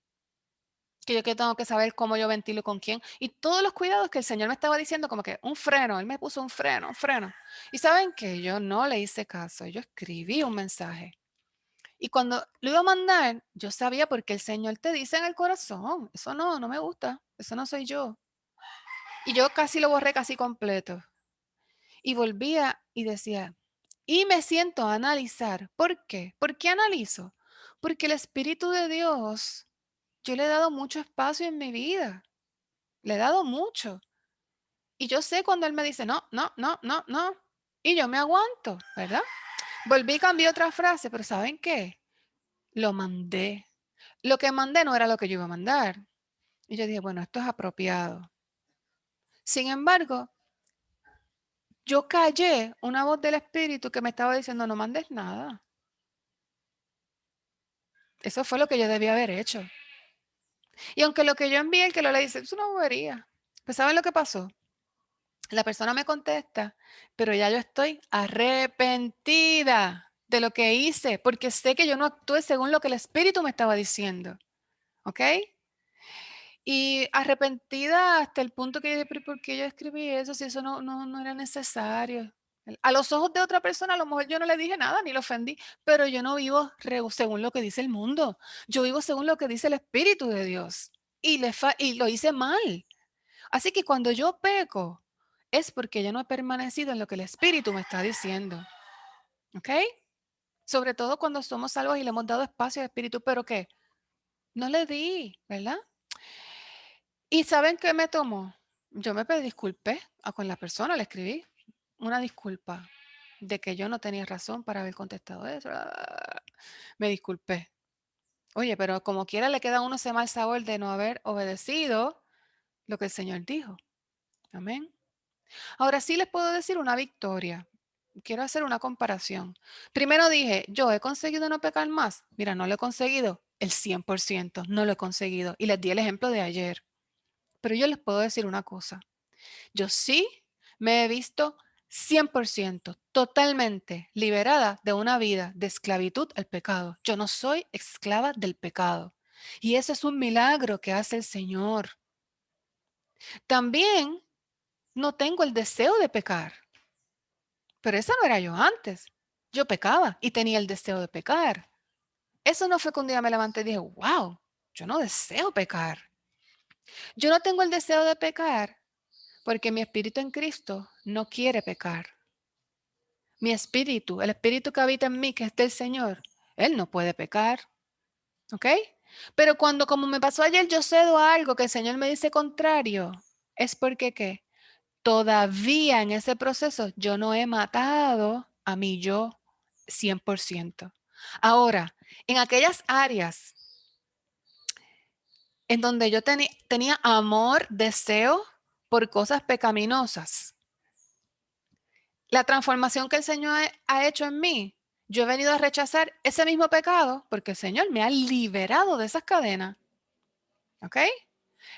que tengo que saber cómo yo ventilo con quién. Y todos los cuidados que el Señor me estaba diciendo, como que un freno, Él me puso un freno, un freno. Y saben que yo no le hice caso, yo escribí un mensaje. Y cuando lo iba a mandar, yo sabía porque el Señor te dice en el corazón, eso no me gusta, eso no soy yo. Y yo casi lo borré casi completo. Y volvía y decía, y me siento a analizar. ¿Por qué? ¿Por qué analizo? Porque el Espíritu de Dios, yo le he dado mucho espacio en mi vida. Le he dado mucho. Y yo sé cuando Él me dice, no, no, no, no, no. Y yo me aguanto, ¿verdad? Volví y cambié otra frase, pero ¿saben qué? Lo mandé. Lo que mandé no era lo que yo iba a mandar. Y yo dije, bueno, esto es apropiado. Sin embargo, yo callé una voz del Espíritu que me estaba diciendo, no mandes nada. Eso fue lo que yo debía haber hecho. Y aunque lo que yo envié, el que lo le dice, es una bobería. Pues ¿saben lo que pasó? La persona me contesta, pero ya yo estoy arrepentida de lo que hice, porque sé que yo no actué según lo que el Espíritu me estaba diciendo. ¿Ok? Y arrepentida hasta el punto que yo dije, ¿pero por qué yo escribí eso si eso no era necesario? A los ojos de otra persona, a lo mejor yo no le dije nada ni lo ofendí, pero yo no vivo según lo que dice el mundo. Yo vivo según lo que dice el Espíritu de Dios. Y lo hice mal. Así que cuando yo peco, es porque yo no he permanecido en lo que el Espíritu me está diciendo. ¿Ok? Sobre todo cuando somos salvos y le hemos dado espacio al Espíritu, pero ¿qué? No le di, ¿verdad? ¿Y saben qué me tomó? Yo me pedí disculpé con la persona, le escribí una disculpa de que yo no tenía razón para haber contestado eso. Me disculpé. Oye, pero como quiera le queda a uno ese mal sabor de no haber obedecido lo que el Señor dijo. Amén. Ahora sí les puedo decir una victoria. Quiero hacer una comparación. Primero dije, yo he conseguido no pecar más. Mira, no lo he conseguido el 100%, no lo he conseguido. Y les di el ejemplo de ayer. Pero yo les puedo decir una cosa. Yo sí me he visto 100%, totalmente liberada de una vida de esclavitud al pecado. Yo no soy esclava del pecado. Y ese es un milagro que hace el Señor. También no tengo el deseo de pecar. Pero esa no era yo antes. Yo pecaba y tenía el deseo de pecar. Eso no fue que un día me levanté y dije, wow, yo no deseo pecar. Yo no tengo el deseo de pecar porque mi espíritu en Cristo no quiere pecar. Mi espíritu, el espíritu que habita en mí, que es del Señor, Él no puede pecar. ¿Ok? Pero cuando, como me pasó ayer, yo cedo a algo que el Señor me dice contrario, es porque ¿qué? Todavía en ese proceso yo no he matado a mi yo 100%. Ahora, en aquellas áreas en donde yo tenía amor, deseo por cosas pecaminosas, la transformación que el Señor ha hecho en mí, yo he venido a rechazar ese mismo pecado porque el Señor me ha liberado de esas cadenas. ¿Ok?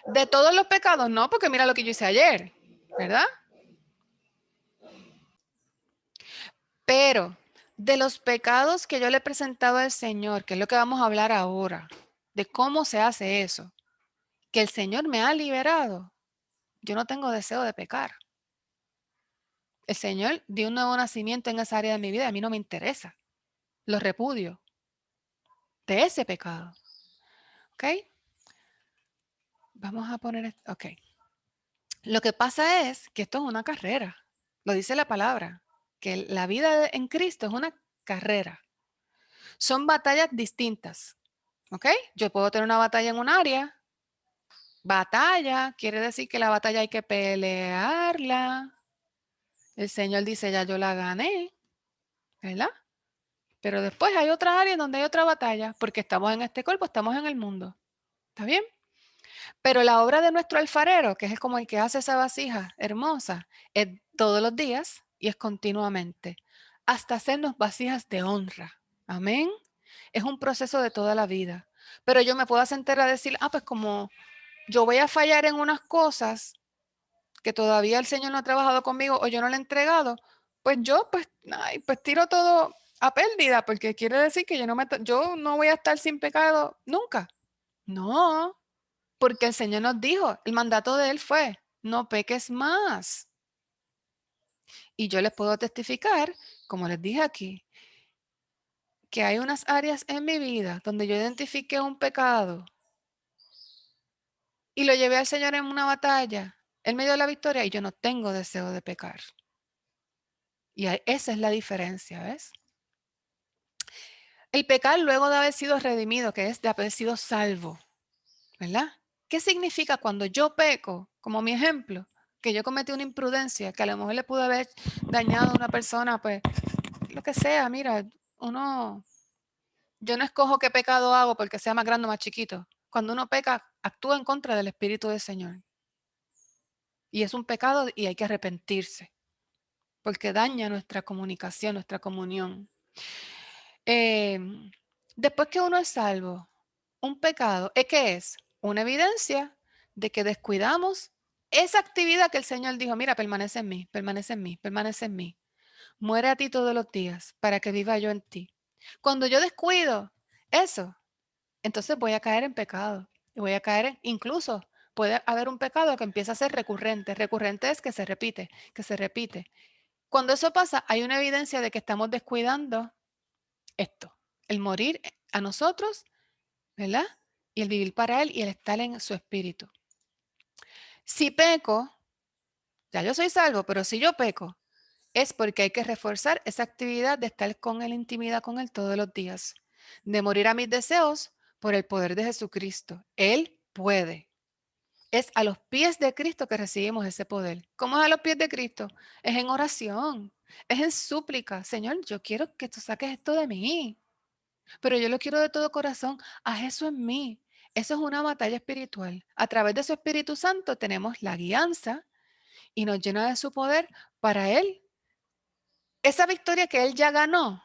De todos los pecados, no, porque mira lo que yo hice ayer, ¿verdad? Pero De los pecados que yo le he presentado al Señor, que es lo que vamos a hablar ahora, de cómo se hace eso, que el Señor me ha liberado, yo no tengo deseo de pecar. El Señor dio un nuevo nacimiento en esa área de mi vida, a mí no me interesa. Lo repudio de ese pecado. ¿Ok? Vamos a poner, ok. Lo que pasa es que esto es una carrera. Lo dice la palabra, que la vida en Cristo es una carrera. Son batallas distintas. ¿Ok? Yo puedo tener una batalla en un área. Batalla quiere decir que la batalla hay que pelearla. El Señor dice, ya yo la gané, ¿verdad? Pero después hay otras áreas donde hay otra batalla, porque estamos en este cuerpo, estamos en el mundo. ¿Está bien? Pero la obra de nuestro alfarero, que es como el que hace esa vasija hermosa, es todos los días y es continuamente, hasta hacernos vasijas de honra. Amén. Es un proceso de toda la vida. Pero yo me puedo sentar a decir, pues como yo voy a fallar en unas cosas que todavía el Señor no ha trabajado conmigo o yo no le he entregado, pues yo pues tiro todo a pérdida, porque quiere decir que yo no voy a estar sin pecado nunca. No, porque el Señor nos dijo, el mandato de Él fue, no peques más. Y yo les puedo testificar, como les dije aquí, que hay unas áreas en mi vida donde yo identifiqué un pecado y lo llevé al Señor en una batalla. Él me dio la victoria y yo no tengo deseo de pecar. Y esa es la diferencia, ¿ves? El pecar luego de haber sido redimido, que es de haber sido salvo, ¿verdad? ¿Qué significa cuando yo peco, como mi ejemplo, que yo cometí una imprudencia, que a lo mejor le pude haber dañado a una persona, pues lo que sea, mira, yo no escojo qué pecado hago porque sea más grande o más chiquito. Cuando uno peca, actúa en contra del Espíritu del Señor. Y es un pecado y hay que arrepentirse, porque daña nuestra comunicación, nuestra comunión. Después que uno es salvo, un pecado, ¿qué es? Una evidencia de que descuidamos esa actividad que el Señor dijo, mira, permanece en mí, permanece en mí, permanece en mí. Muere a ti todos los días para que viva yo en ti. Cuando yo descuido eso, entonces voy a caer en pecado. Y voy a caer incluso puede haber un pecado que empieza a ser recurrente. Recurrente es que se repite, que se repite. Cuando eso pasa, hay una evidencia de que estamos descuidando esto, el morir a nosotros, ¿verdad? Y el vivir para Él y el estar en su espíritu. Si peco, ya yo soy salvo, pero si yo peco, es porque hay que reforzar esa actividad de estar con Él, intimidad con Él todos los días, de morir a mis deseos por el poder de Jesucristo. Él puede. Es a los pies de Cristo que recibimos ese poder. ¿Cómo es a los pies de Cristo? Es en oración, es en súplica. Señor, yo quiero que tú saques esto de mí, pero yo lo quiero de todo corazón. Haz eso en mí. Eso es una batalla espiritual. A través de su Espíritu Santo tenemos la guianza y nos llena de su poder para Él. Esa victoria que Él ya ganó,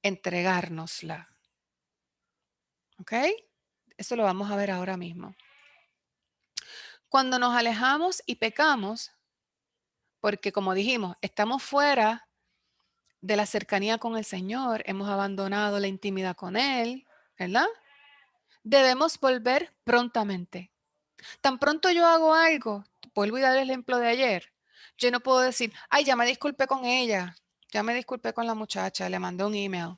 entregárnosla. ¿Ok? Eso lo vamos a ver ahora mismo. Cuando nos alejamos y pecamos, porque como dijimos, estamos fuera de la cercanía con el Señor, hemos abandonado la intimidad con Él, ¿verdad? Debemos volver prontamente. Tan pronto yo hago algo, vuelvo a dar el ejemplo de ayer, yo no puedo decir, ay, ya me disculpé con ella, ya me disculpé con la muchacha, le mandé un email.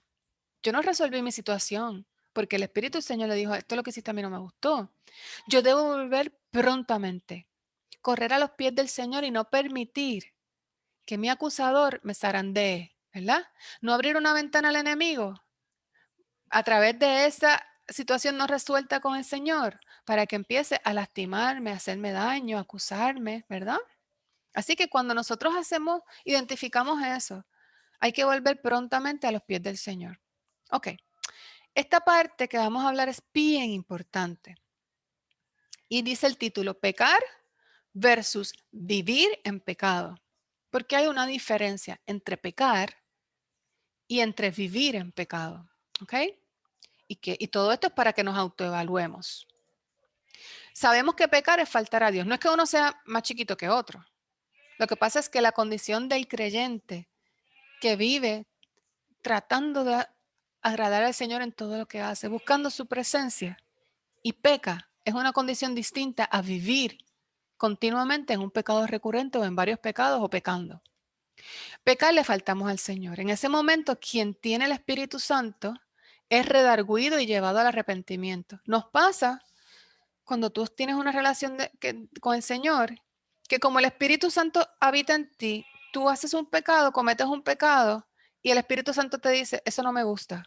Yo no resolví mi situación, porque el Espíritu del Señor le dijo, esto es lo que hiciste a mí no me gustó. Yo debo volver prontamente, correr a los pies del Señor y no permitir que mi acusador me zarandee, ¿verdad? No abrir una ventana al enemigo a través de esa situación no resuelta con el Señor para que empiece a lastimarme, a hacerme daño, a acusarme, ¿verdad? Así que cuando nosotros identificamos eso, hay que volver prontamente a los pies del Señor. Ok, esta parte que vamos a hablar es bien importante. Y dice el título, pecar versus vivir en pecado. Porque hay una diferencia entre pecar y entre vivir en pecado. ¿Ok? Y todo esto es para que nos autoevaluemos. Sabemos que pecar es faltar a Dios. No es que uno sea más chiquito que otro. Lo que pasa es que la condición del creyente que vive tratando de agradar al Señor en todo lo que hace, buscando su presencia, y peca. Es una condición distinta a vivir continuamente en un pecado recurrente o en varios pecados o pecando. Pecar le faltamos al Señor. En ese momento, quien tiene el Espíritu Santo es redarguido y llevado al arrepentimiento. Nos pasa cuando tú tienes una relación con el Señor, que como el Espíritu Santo habita en ti, tú haces un pecado, cometes un pecado, y el Espíritu Santo te dice, eso no me gusta.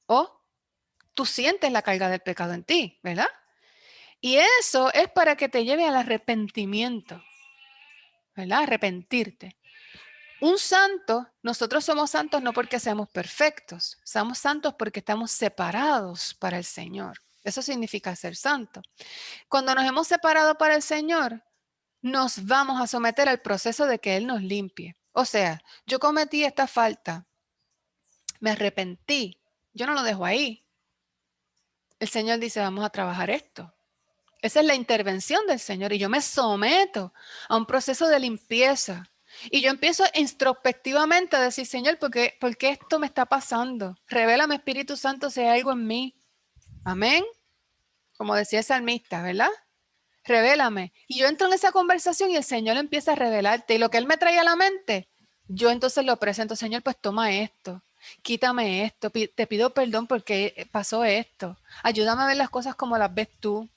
O tú sientes la carga del pecado en ti, ¿verdad? Y eso es para que te lleve al arrepentimiento, ¿verdad? Arrepentirte. Un santo, nosotros somos santos no porque seamos perfectos, somos santos porque estamos separados para el Señor. Eso significa ser santo. Cuando nos hemos separado para el Señor, nos vamos a someter al proceso de que Él nos limpie. O sea, yo cometí esta falta, me arrepentí, yo no lo dejo ahí. El Señor dice, vamos a trabajar esto. Esa es la intervención del Señor y yo me someto a un proceso de limpieza. Y yo empiezo introspectivamente a decir, Señor, ¿por qué esto me está pasando? Revélame, Espíritu Santo, si hay algo en mí. Amén. Como decía el salmista, ¿verdad? Revélame. Y yo entro en esa conversación y el Señor empieza a revelarte. Y lo que Él me trae a la mente, yo entonces lo presento. Señor, pues toma esto. Quítame esto. Te pido perdón porque pasó esto. Ayúdame a ver las cosas como las ves tú.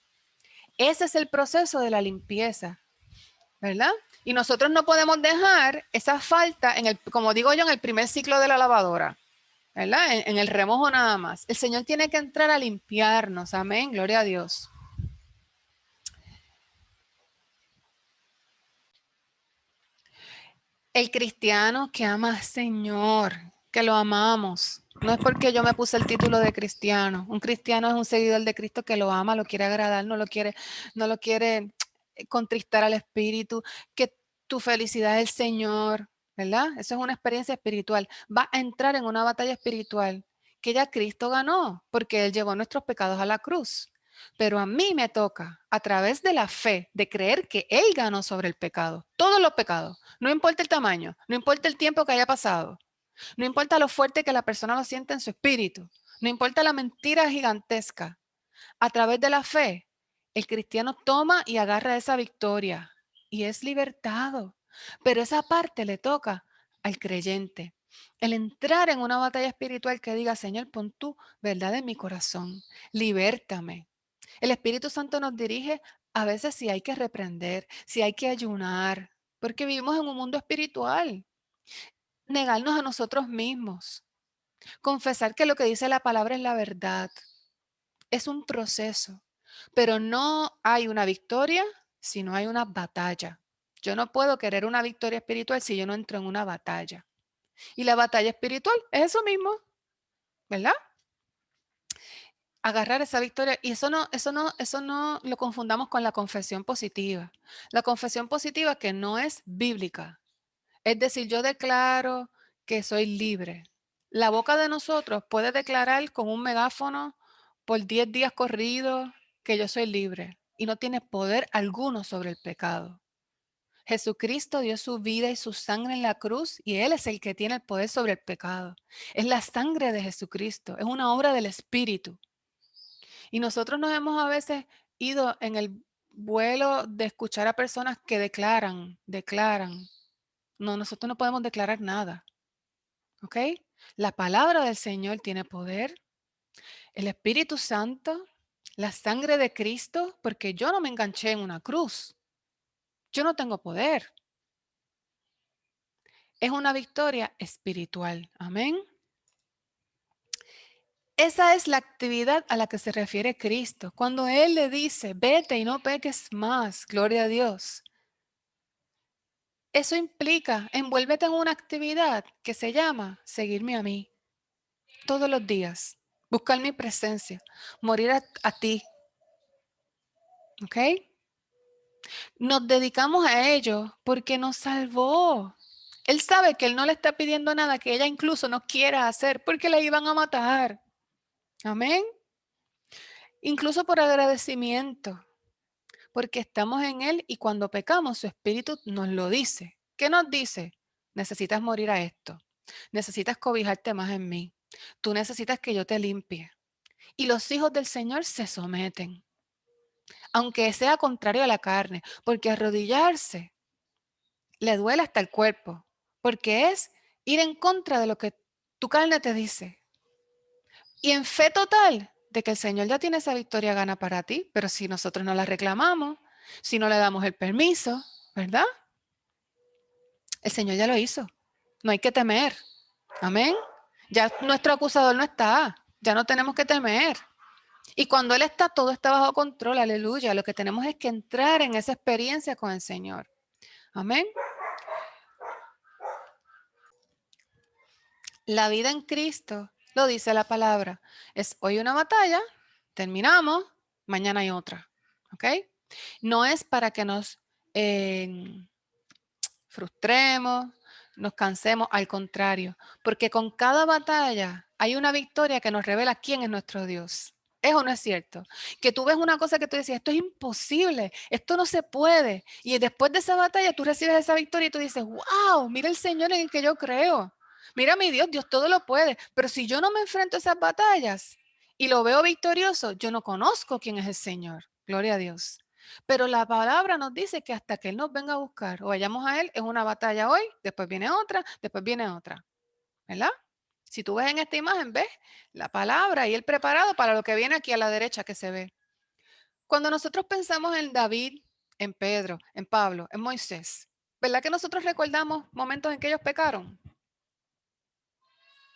Ese es el proceso de la limpieza, ¿verdad? Y nosotros no podemos dejar esa falta, como digo yo, en el primer ciclo de la lavadora, ¿verdad? En el remojo nada más. El Señor tiene que entrar a limpiarnos, amén, gloria a Dios. El cristiano que ama al Señor, que lo amamos, no es porque yo me puse el título de cristiano. Un cristiano es un seguidor de Cristo que lo ama, lo quiere agradar, no lo quiere contristar al Espíritu, que tu felicidad es el Señor, ¿verdad? Eso es una experiencia espiritual. Va a entrar en una batalla espiritual que ya Cristo ganó, porque Él llevó nuestros pecados a la cruz. Pero a mí me toca, a través de la fe, de creer que Él ganó sobre el pecado, todos los pecados, no importa el tamaño, no importa el tiempo que haya pasado, no importa lo fuerte que la persona lo sienta en su espíritu, no importa la mentira gigantesca. A través de la fe, el cristiano toma y agarra esa victoria y es libertado. Pero esa parte le toca al creyente. El entrar en una batalla espiritual que diga, Señor, pon tu verdad en mi corazón, libértame. El Espíritu Santo nos dirige a veces si hay que reprender, si hay que ayunar, porque vivimos en un mundo espiritual. Negarnos a nosotros mismos, confesar que lo que dice la palabra es la verdad. Es un proceso, pero no hay una victoria si no hay una batalla. Yo no puedo querer una victoria espiritual si yo no entro en una batalla. Y la batalla espiritual es eso mismo, ¿verdad? Agarrar esa victoria. Y eso no lo confundamos con la confesión positiva. La confesión positiva que no es bíblica. Es decir, yo declaro que soy libre. La boca de nosotros puede declarar con un megáfono por 10 días corridos que yo soy libre y no tiene poder alguno sobre el pecado. Jesucristo dio su vida y su sangre en la cruz y Él es el que tiene el poder sobre el pecado. Es la sangre de Jesucristo, es una obra del Espíritu. Y nosotros nos hemos a veces ido en el vuelo de escuchar a personas que declaran. No, nosotros no podemos declarar nada. ¿Ok? La palabra del Señor tiene poder, el Espíritu Santo, la sangre de Cristo, porque yo no me enganché en una cruz. Yo no tengo poder. Es una victoria espiritual. Amén. Esa es la actividad a la que se refiere Cristo. Cuando Él le dice, vete y no peques más, gloria a Dios. Eso implica, envuélvete en una actividad que se llama seguirme a mí todos los días, buscar mi presencia, morir a ti. ¿Ok? Nos dedicamos a ello porque nos salvó. Él sabe que Él no le está pidiendo nada que ella incluso no quiera hacer porque la iban a matar. Amén. Incluso por agradecimiento, porque estamos en Él y cuando pecamos su Espíritu nos lo dice. ¿Qué nos dice? Necesitas morir a esto. necesitas cobijarte más en mí. Tú necesitas que yo te limpie. Y los hijos del Señor se someten, aunque sea contrario a la carne, porque arrodillarse le duele hasta el cuerpo, porque es ir en contra de lo que tu carne te dice. Y en fe total de que el Señor ya tiene esa victoria gana para ti, pero si nosotros no la reclamamos, si no le damos el permiso, ¿verdad? El Señor ya lo hizo. No hay que temer. Amén. Ya nuestro acusador no está. Ya no tenemos que temer. Y cuando Él está, todo está bajo control. Aleluya. Lo que tenemos es que entrar en esa experiencia con el Señor. Amén. La vida en Cristo, lo dice la palabra, es hoy una batalla, terminamos, mañana hay otra. ¿Ok? No es para que nos frustremos, nos cansemos, al contrario, porque con cada batalla hay una victoria que nos revela quién es nuestro Dios. ¿Es o no es cierto? Que tú ves una cosa que tú decías, esto es imposible, esto no se puede. Y después de esa batalla tú recibes esa victoria y tú dices, wow, mira el Señor en el que yo creo. Mira mi Dios, Dios todo lo puede. Pero si yo no me enfrento a esas batallas y lo veo victorioso, yo no conozco quién es el Señor. Gloria a Dios. Pero la palabra nos dice que hasta que Él nos venga a buscar o vayamos a Él, es una batalla hoy, después viene otra, ¿verdad? Si tú ves en esta imagen, ves la palabra y el preparado para lo que viene aquí a la derecha que se ve. Cuando nosotros pensamos en David, en Pedro, en Pablo, en Moisés, ¿verdad que nosotros recordamos momentos en que ellos pecaron?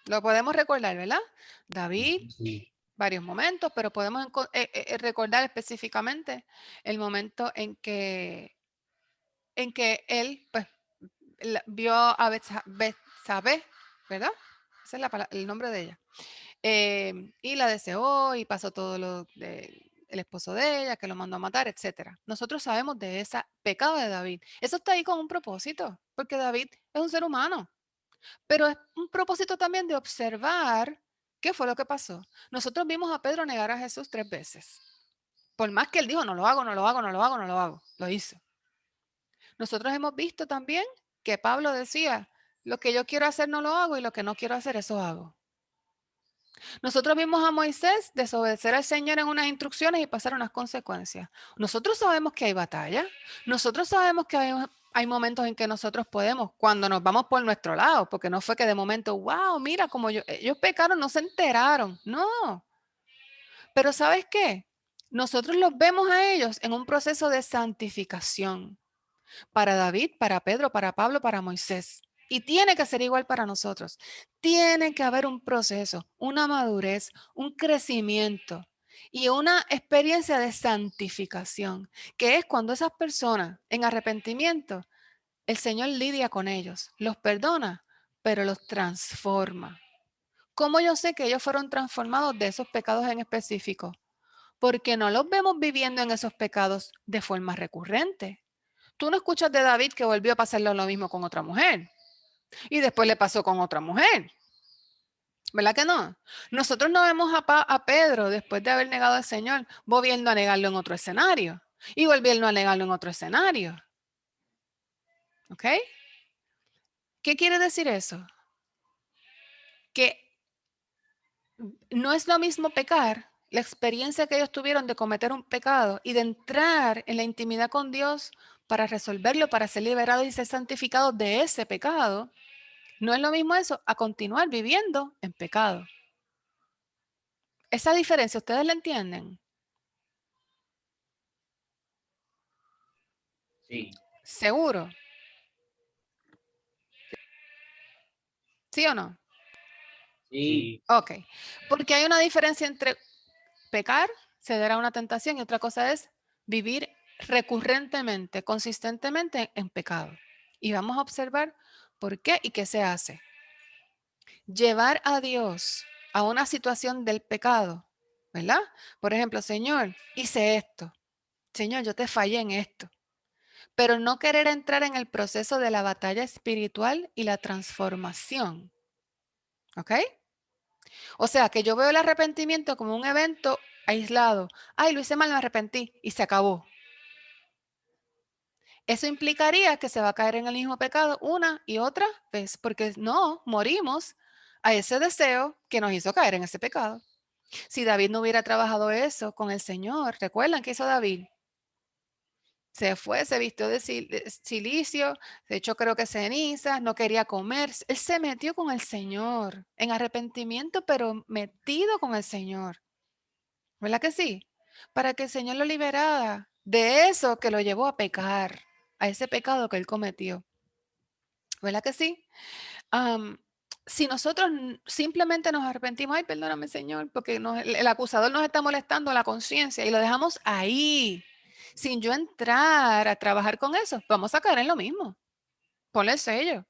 Lo podemos recordar, ¿verdad? David, Sí, varios momentos, pero podemos recordar específicamente el momento en que él pues, vio a Betsabé, ¿verdad? Ese es el nombre de ella. Y la deseó y pasó todo lo de el esposo de ella, que lo mandó a matar, etcétera. Nosotros sabemos de ese pecado de David. Eso está ahí con un propósito, porque David es un ser humano, pero es un propósito también de observar qué fue lo que pasó. Nosotros vimos a Pedro negar a Jesús 3 veces. Por más que él dijo, no lo hago, no lo hago, no lo hago, no lo hago, lo hizo. Nosotros hemos visto también que Pablo decía, lo que yo quiero hacer no lo hago y lo que no quiero hacer eso hago. Nosotros vimos a Moisés desobedecer al Señor en unas instrucciones y pasar unas consecuencias. Nosotros sabemos que hay batalla. Nosotros sabemos que hay momentos en que nosotros podemos, cuando nos vamos por nuestro lado, porque no fue que de momento, wow, mira, como ellos pecaron, no se enteraron. No. Pero ¿sabes qué? Nosotros los vemos a ellos en un proceso de santificación. Para David, para Pedro, para Pablo, para Moisés. Y tiene que ser igual para nosotros. Tiene que haber un proceso, una madurez, un crecimiento y una experiencia de santificación, que es cuando esas personas en arrepentimiento, el Señor lidia con ellos, los perdona, pero los transforma. ¿Cómo yo sé que ellos fueron transformados de esos pecados en específico? Porque no los vemos viviendo en esos pecados de forma recurrente. Tú no escuchas de David que volvió a pasarle lo mismo con otra mujer y después le pasó con otra mujer. ¿Verdad que no? Nosotros no vemos a Pedro después de haber negado al Señor volviendo a negarlo en otro escenario y volviendo a negarlo en otro escenario. ¿Ok? ¿Qué quiere decir eso? Que no es lo mismo pecar, la experiencia que ellos tuvieron de cometer un pecado y de entrar en la intimidad con Dios para resolverlo, para ser liberados y ser santificados de ese pecado. No es lo mismo eso a continuar viviendo en pecado. Esa diferencia, ¿ustedes la entienden? Sí, ¿Seguro? ¿Sí o no? sí, sí, Ok. Porque hay una diferencia entre pecar, ceder a una tentación y otra cosa es vivir recurrentemente, consistentemente en pecado. Y vamos a observar por qué y qué se hace. Llevar a Dios a una situación del pecado, ¿verdad? Por ejemplo, Señor, hice esto. Señor, yo te fallé en esto. Pero no querer entrar en el proceso de la batalla espiritual y la transformación. ¿Ok? O sea, que yo veo el arrepentimiento como un evento aislado. Ay, lo hice mal, me arrepentí y se acabó. Eso implicaría que se va a caer en el mismo pecado una y otra vez, porque no morimos a ese deseo que nos hizo caer en ese pecado. Si David no hubiera trabajado eso con el Señor, ¿recuerdan qué hizo David? Se fue, se vistió de silicio, de hecho creo que cenizas, no quería comer. Él se metió con el Señor en arrepentimiento, pero metido con el Señor. ¿Verdad que sí? Para que el Señor lo liberara de eso que lo llevó a pecar, a ese pecado que él cometió. ¿Verdad que sí? Am, si nosotros simplemente nos arrepentimos, ay, perdóname, Señor, porque el acusador nos está molestando la conciencia y lo dejamos ahí, sin yo entrar a trabajar con eso, vamos a caer en lo mismo. Ponle el sello,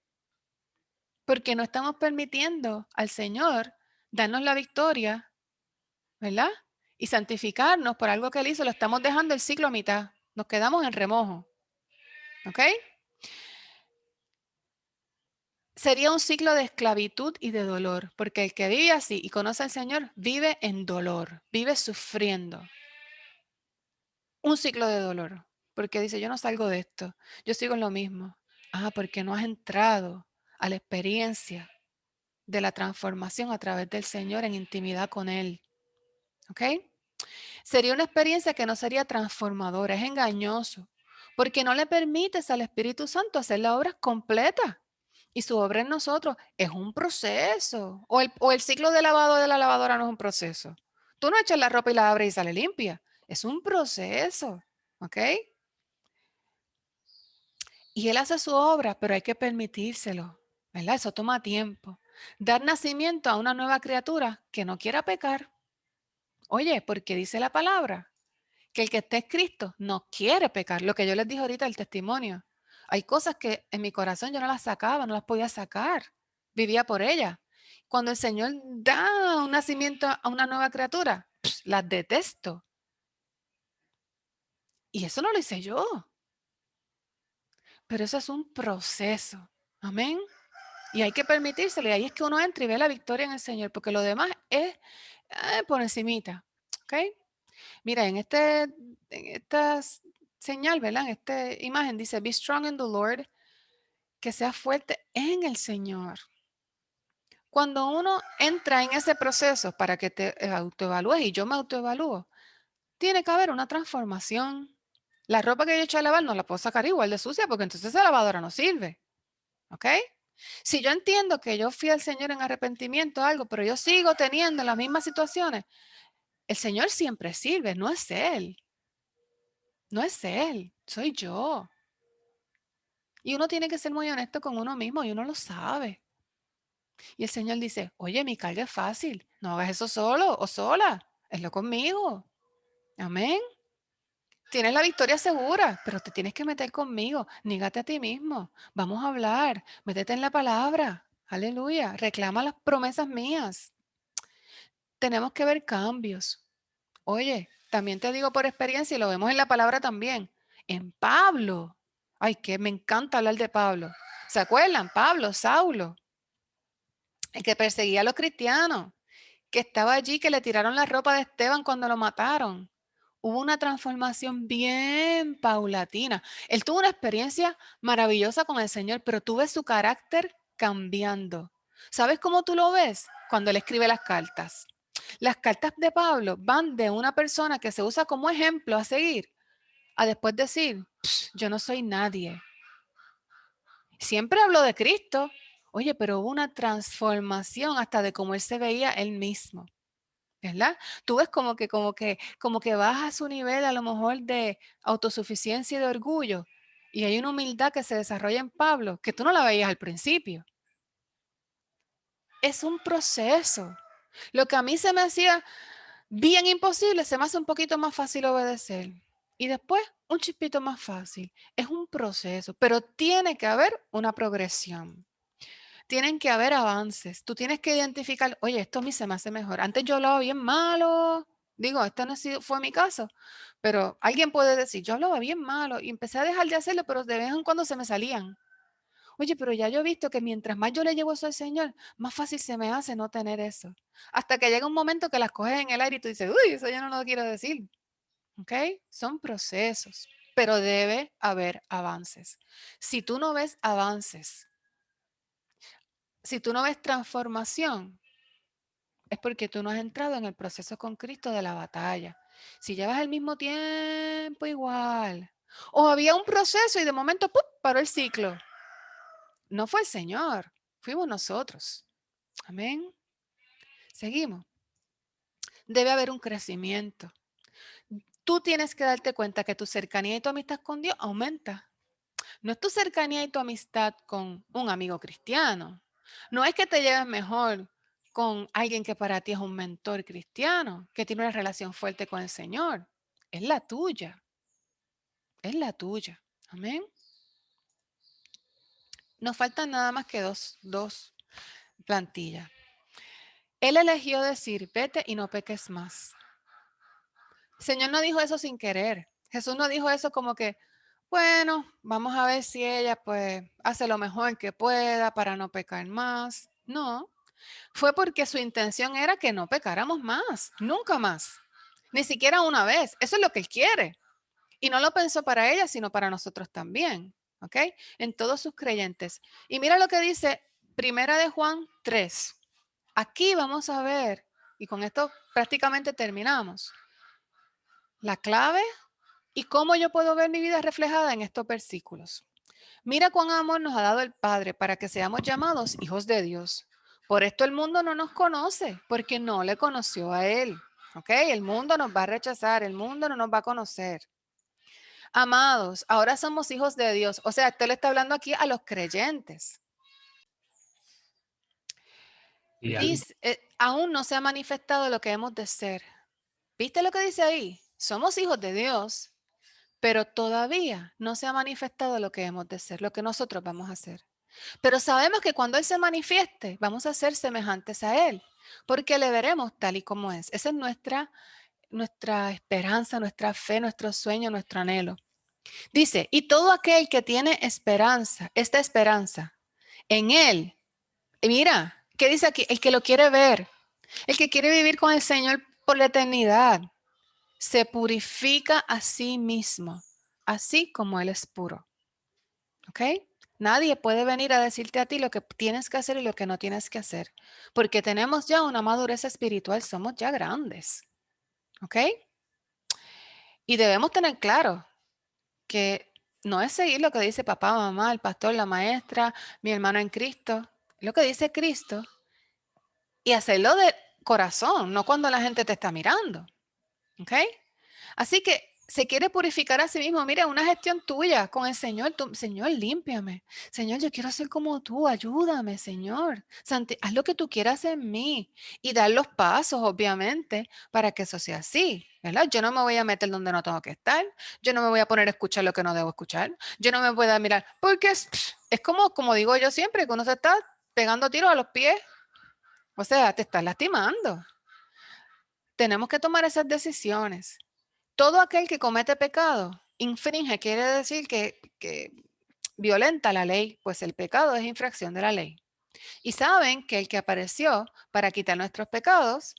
porque no estamos permitiendo al Señor darnos la victoria, ¿verdad? Y santificarnos por algo que Él hizo, lo estamos dejando el ciclo a mitad, nos quedamos en remojo, ¿ok? Sería un ciclo de esclavitud y de dolor, porque el que vive así y conoce al Señor vive en dolor, vive sufriendo. Un ciclo de dolor, porque dice, yo no salgo de esto, yo sigo en lo mismo. Ah, porque no has entrado a la experiencia de la transformación a través del Señor en intimidad con Él. ¿Ok? Sería una experiencia que no sería transformadora, es engañoso, porque no le permites al Espíritu Santo hacer la obra completa. Y su obra en nosotros es un proceso. O el ciclo de lavado de la lavadora no es un proceso. Tú no echas la ropa y la abres y sale limpia. Es un proceso. ¿Ok? Y Él hace su obra, pero hay que permitírselo. ¿Verdad? Eso toma tiempo. Dar nacimiento a una nueva criatura que no quiera pecar. Oye, porque dice la palabra que el que esté en Cristo no quiere pecar. Lo que yo les dije ahorita, el testimonio. Hay cosas que en mi corazón yo no las sacaba, no las podía sacar. Vivía por ellas. Cuando el Señor da un nacimiento a una nueva criatura, las detesto. Y eso no lo hice yo. Pero eso es un proceso. Amén. Y hay que permitírselo. Y ahí es que uno entra y ve la victoria en el Señor, porque lo demás es por encimita. ¿Ok? Mira, en esta señal, ¿verdad? En esta imagen dice, be strong in the Lord, que sea fuerte en el Señor. Cuando uno entra en ese proceso para que te autoevalúes y yo me autoevalúo, tiene que haber una transformación. La ropa que yo he hecho a lavar no la puedo sacar igual de sucia porque entonces esa lavadora no sirve. ¿Ok? Si yo entiendo que yo fui al Señor en arrepentimiento o algo, pero yo sigo teniendo las mismas situaciones, el Señor siempre sirve, no es Él. No es Él, soy yo. Y uno tiene que ser muy honesto con uno mismo y uno lo sabe. Y el Señor dice, oye, mi carga es fácil, no hagas eso solo o sola, hazlo conmigo. Amén. Tienes la victoria segura, pero te tienes que meter conmigo. Nígate a ti mismo. Vamos a hablar. Métete en la palabra. Aleluya. Reclama las promesas mías. Tenemos que ver cambios. Oye, también te digo por experiencia y lo vemos en la palabra también. En Pablo. Ay, que me encanta hablar de Pablo. ¿Se acuerdan? Pablo, Saulo, el que perseguía a los cristianos, que estaba allí, que le tiraron la ropa de Esteban cuando lo mataron. Hubo una transformación bien paulatina. Él tuvo una experiencia maravillosa con el Señor, pero tú ves su carácter cambiando. ¿Sabes cómo tú lo ves? Cuando él escribe las cartas. Las cartas de Pablo van de una persona que se usa como ejemplo a seguir, a después decir, yo no soy nadie. Siempre habló de Cristo. Oye, pero hubo una transformación hasta de cómo él se veía él mismo. ¿Verdad? Tú ves como que baja su nivel a lo mejor de autosuficiencia y de orgullo. Y hay una humildad que se desarrolla en Pablo que tú no la veías al principio. Es un proceso. Lo que a mí se me hacía bien imposible, se me hace un poquito más fácil obedecer. Y después un chispito más fácil. Es un proceso, pero tiene que haber una progresión. Tienen que haber avances. Tú tienes que identificar, oye, esto a mí se me hace mejor. Antes yo hablaba bien malo. Digo, esto no fue mi caso, pero alguien puede decir, yo hablaba bien malo y empecé a dejar de hacerlo, pero de vez en cuando se me salían. Oye, pero ya yo he visto que mientras más yo le llevo eso al Señor, más fácil se me hace no tener eso. Hasta que llega un momento que las coges en el aire y tú dices, uy, eso yo no lo quiero decir. ¿Ok? Son procesos. pero debe haber avances. Si tú no ves avances, si tú no ves transformación, es porque tú no has entrado en el proceso con Cristo de la batalla. Si llevas el mismo tiempo igual, o había un proceso y de momento ¡pum!, paró el ciclo. No fue el Señor, fuimos nosotros. Amén. Seguimos. Debe haber un crecimiento. Tú tienes que darte cuenta que tu cercanía y tu amistad con Dios aumenta. No es tu cercanía y tu amistad con un amigo cristiano. No es que te lleves mejor con alguien que para ti es un mentor cristiano, que tiene una relación fuerte con el Señor. Es la tuya. Es la tuya. Amén. Nos faltan nada más que dos plantillas. Él eligió decir, vete y no peques más. El Señor no dijo eso sin querer. Jesús no dijo eso como que, bueno, vamos a ver si ella pues hace lo mejor que pueda para no pecar más. No, fue porque su intención era que no pecáramos más, nunca más, ni siquiera una vez. Eso es lo que Él quiere. Y no lo pensó para ella, sino para nosotros también, ¿ok? En todos sus creyentes. Y mira lo que dice Primera de Juan 3. Aquí vamos a ver, y con esto prácticamente terminamos, la clave y cómo yo puedo ver mi vida reflejada en estos versículos. Mira cuán amor nos ha dado el Padre para que seamos llamados hijos de Dios. Por esto el mundo no nos conoce, porque no le conoció a Él. ¿Ok? El mundo nos va a rechazar, el mundo no nos va a conocer. Amados, ahora somos hijos de Dios. O sea, usted le está hablando aquí a los creyentes. Y Dice, aún no se ha manifestado lo que hemos de ser. ¿Viste lo que dice ahí? Somos hijos de Dios, pero todavía no se ha manifestado lo que hemos de ser, lo que nosotros vamos a hacer. Pero sabemos que cuando Él se manifieste, vamos a ser semejantes a Él, porque le veremos tal y como es. Esa es nuestra esperanza, nuestra fe, nuestro sueño, nuestro anhelo. Dice, y todo aquel que tiene esperanza, esta esperanza, en Él, y mira, ¿qué dice aquí? El que lo quiere ver, el que quiere vivir con el Señor por la eternidad, se purifica a sí mismo, así como Él es puro. ¿Ok? Nadie puede venir a decirte a ti lo que tienes que hacer y lo que no tienes que hacer, porque tenemos ya una madurez espiritual, somos ya grandes. ¿Ok? Y debemos tener claro que no es seguir lo que dice papá, mamá, el pastor, la maestra, mi hermano en Cristo, lo que dice Cristo, y hacerlo de corazón, no cuando la gente te está mirando. ¿Ok? Así que se quiere purificar a sí mismo. Mira, una gestión tuya con el Señor. Señor, límpiame. Señor, yo quiero ser como tú. Ayúdame, Señor. Haz lo que tú quieras en mí. Y dar los pasos, obviamente, para que eso sea así. ¿Verdad? Yo no me voy a meter donde no tengo que estar. Yo no me voy a poner a escuchar lo que no debo escuchar. Yo no me voy a mirar. Porque es como digo yo siempre, que uno se está pegando tiros a los pies. O sea, te estás lastimando. Tenemos que tomar esas decisiones. Todo aquel que comete pecado, infringe, quiere decir que violenta la ley, pues el pecado es infracción de la ley. Y saben que el que apareció para quitar nuestros pecados,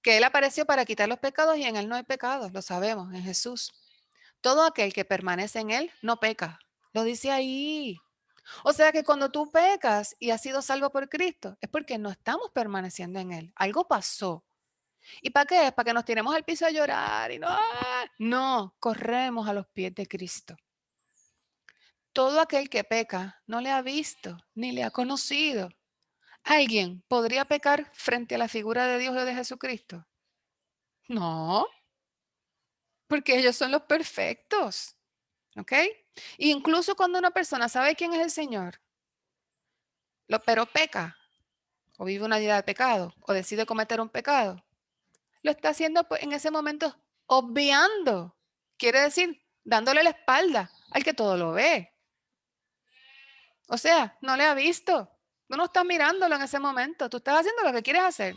que Él apareció para quitar los pecados y en Él no hay pecados, lo sabemos, en Jesús. Todo aquel que permanece en Él no peca. Lo dice ahí. O sea que cuando tú pecas y has sido salvo por Cristo, es porque no estamos permaneciendo en Él. Algo pasó. ¿Y para qué? Para que nos tiremos al piso a llorar y no, no, corremos a los pies de Cristo. Todo aquel que peca no le ha visto ni le ha conocido. ¿Alguien podría pecar frente a la figura de Dios o de Jesucristo? No, porque ellos son los perfectos. ¿Ok? E incluso cuando una persona sabe quién es el Señor, pero peca, o vive una vida de pecado, o decide cometer un pecado, lo está haciendo pues, en ese momento obviando. Quiere decir, dándole la espalda al que todo lo ve. O sea, no le ha visto. Tú no estás mirándolo en ese momento. Tú estás haciendo lo que quieres hacer.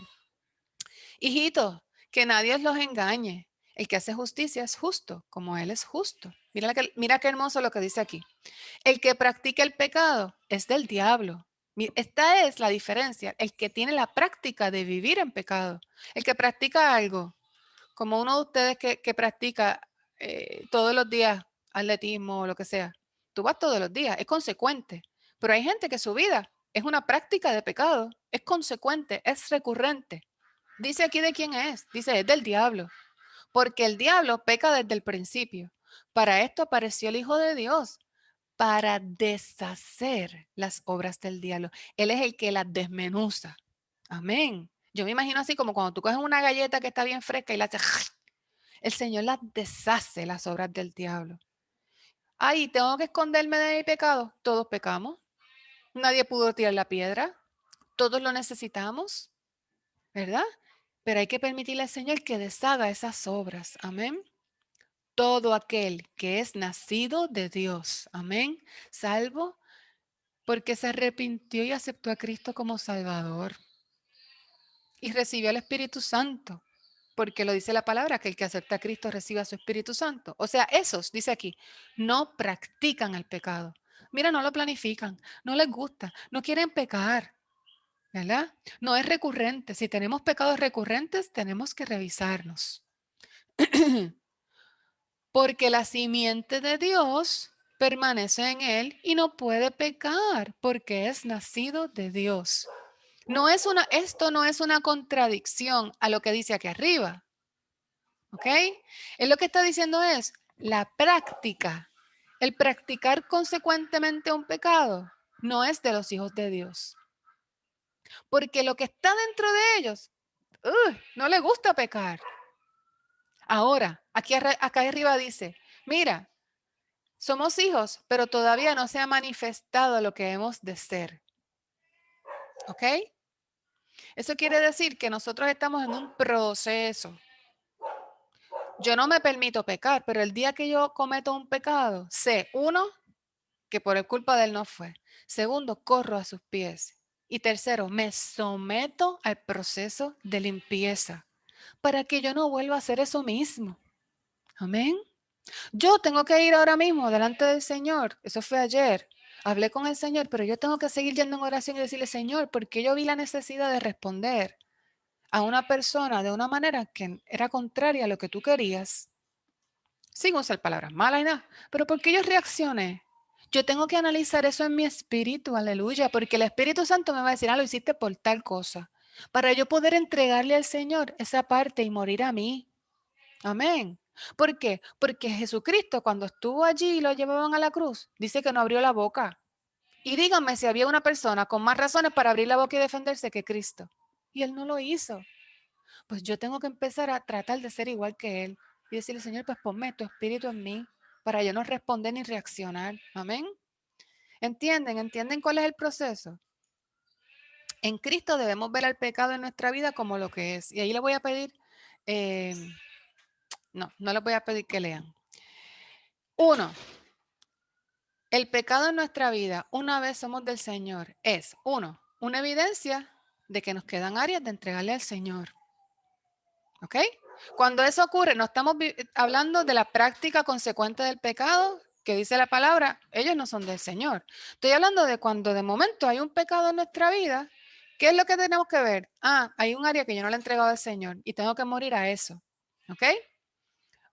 Hijitos, que nadie los engañe. El que hace justicia es justo, como Él es justo. Mira qué hermoso lo que dice aquí. El que practica el pecado es del diablo. Esta es la diferencia. El que tiene la práctica de vivir en pecado. El que practica algo como uno de ustedes que practica todos los días atletismo, lo que sea. Tú vas todos los días, es consecuente. Pero hay gente que su vida es una práctica de pecado, es consecuente, es recurrente. Dice aquí de quién es, dice es del diablo, porque el diablo peca desde el principio. Para esto apareció el Hijo de Dios, para deshacer las obras del diablo. Él es el que las desmenuza. Amén. Yo me imagino así como cuando tú coges una galleta que está bien fresca y la haces, el Señor las deshace las obras del diablo. Ay, tengo que esconderme de mi pecado. Todos pecamos. Nadie pudo tirar la piedra. Todos lo necesitamos, ¿verdad? Pero hay que permitirle al Señor que deshaga esas obras. Amén. Todo aquel que es nacido de Dios. Amén. Salvo porque se arrepintió y aceptó a Cristo como Salvador. Y recibió el Espíritu Santo. Porque lo dice la palabra, que el que acepta a Cristo reciba su Espíritu Santo. O sea, esos, dice aquí, no practican el pecado. Mira, no lo planifican, no les gusta, no quieren pecar, ¿verdad? No es recurrente. Si tenemos pecados recurrentes, tenemos que revisarnos. Porque la simiente de Dios permanece en él y no puede pecar porque es nacido de Dios. Esto no es una contradicción a lo que dice aquí arriba. ¿Ok? Él lo que está diciendo es la práctica, el practicar consecuentemente un pecado, no es de los hijos de Dios. Porque lo que está dentro de ellos, no les gusta pecar. Ahora, acá arriba dice, mira, somos hijos, pero todavía no se ha manifestado lo que hemos de ser. ¿Ok? Eso quiere decir que nosotros estamos en un proceso. Yo no me permito pecar, pero el día que yo cometo un pecado, sé, uno, que por culpa de él no fue. Segundo, corro a sus pies. Y tercero, me someto al proceso de limpieza para que yo no vuelva a hacer eso mismo. Amén. Yo tengo que ir ahora mismo delante del Señor. Eso fue ayer. Hablé con el Señor, pero yo tengo que seguir yendo en oración y decirle, Señor, porque yo vi la necesidad de responder a una persona de una manera que era contraria a lo que tú querías, sin usar palabras malas y nada, pero porque yo reaccioné. Yo tengo que analizar eso en mi espíritu, aleluya, porque el Espíritu Santo me va a decir, lo hiciste por tal cosa, para yo poder entregarle al Señor esa parte y morir a mí. Amén. ¿Por qué? Porque Jesucristo cuando estuvo allí y lo llevaban a la cruz, dice que no abrió la boca. Y díganme si había una persona con más razones para abrir la boca y defenderse que Cristo. Y él no lo hizo. Pues yo tengo que empezar a tratar de ser igual que él y decirle, Señor, pues ponme tu espíritu en mí para yo no responder ni reaccionar. Amén. ¿Entienden? ¿Entienden cuál es el proceso? En Cristo debemos ver al pecado en nuestra vida como lo que es. Y ahí le voy a pedir, eh, no les voy a pedir que lean. Uno, el pecado en nuestra vida, una vez somos del Señor, es, uno, una evidencia de que nos quedan áreas de entregarle al Señor. ¿Ok? Cuando eso ocurre, no estamos hablando de la práctica consecuente del pecado, que dice la palabra, ellos no son del Señor. Estoy hablando de cuando de momento hay un pecado en nuestra vida, ¿qué es lo que tenemos que ver? Hay un área que yo no le he entregado al Señor y tengo que morir a eso. ¿Ok?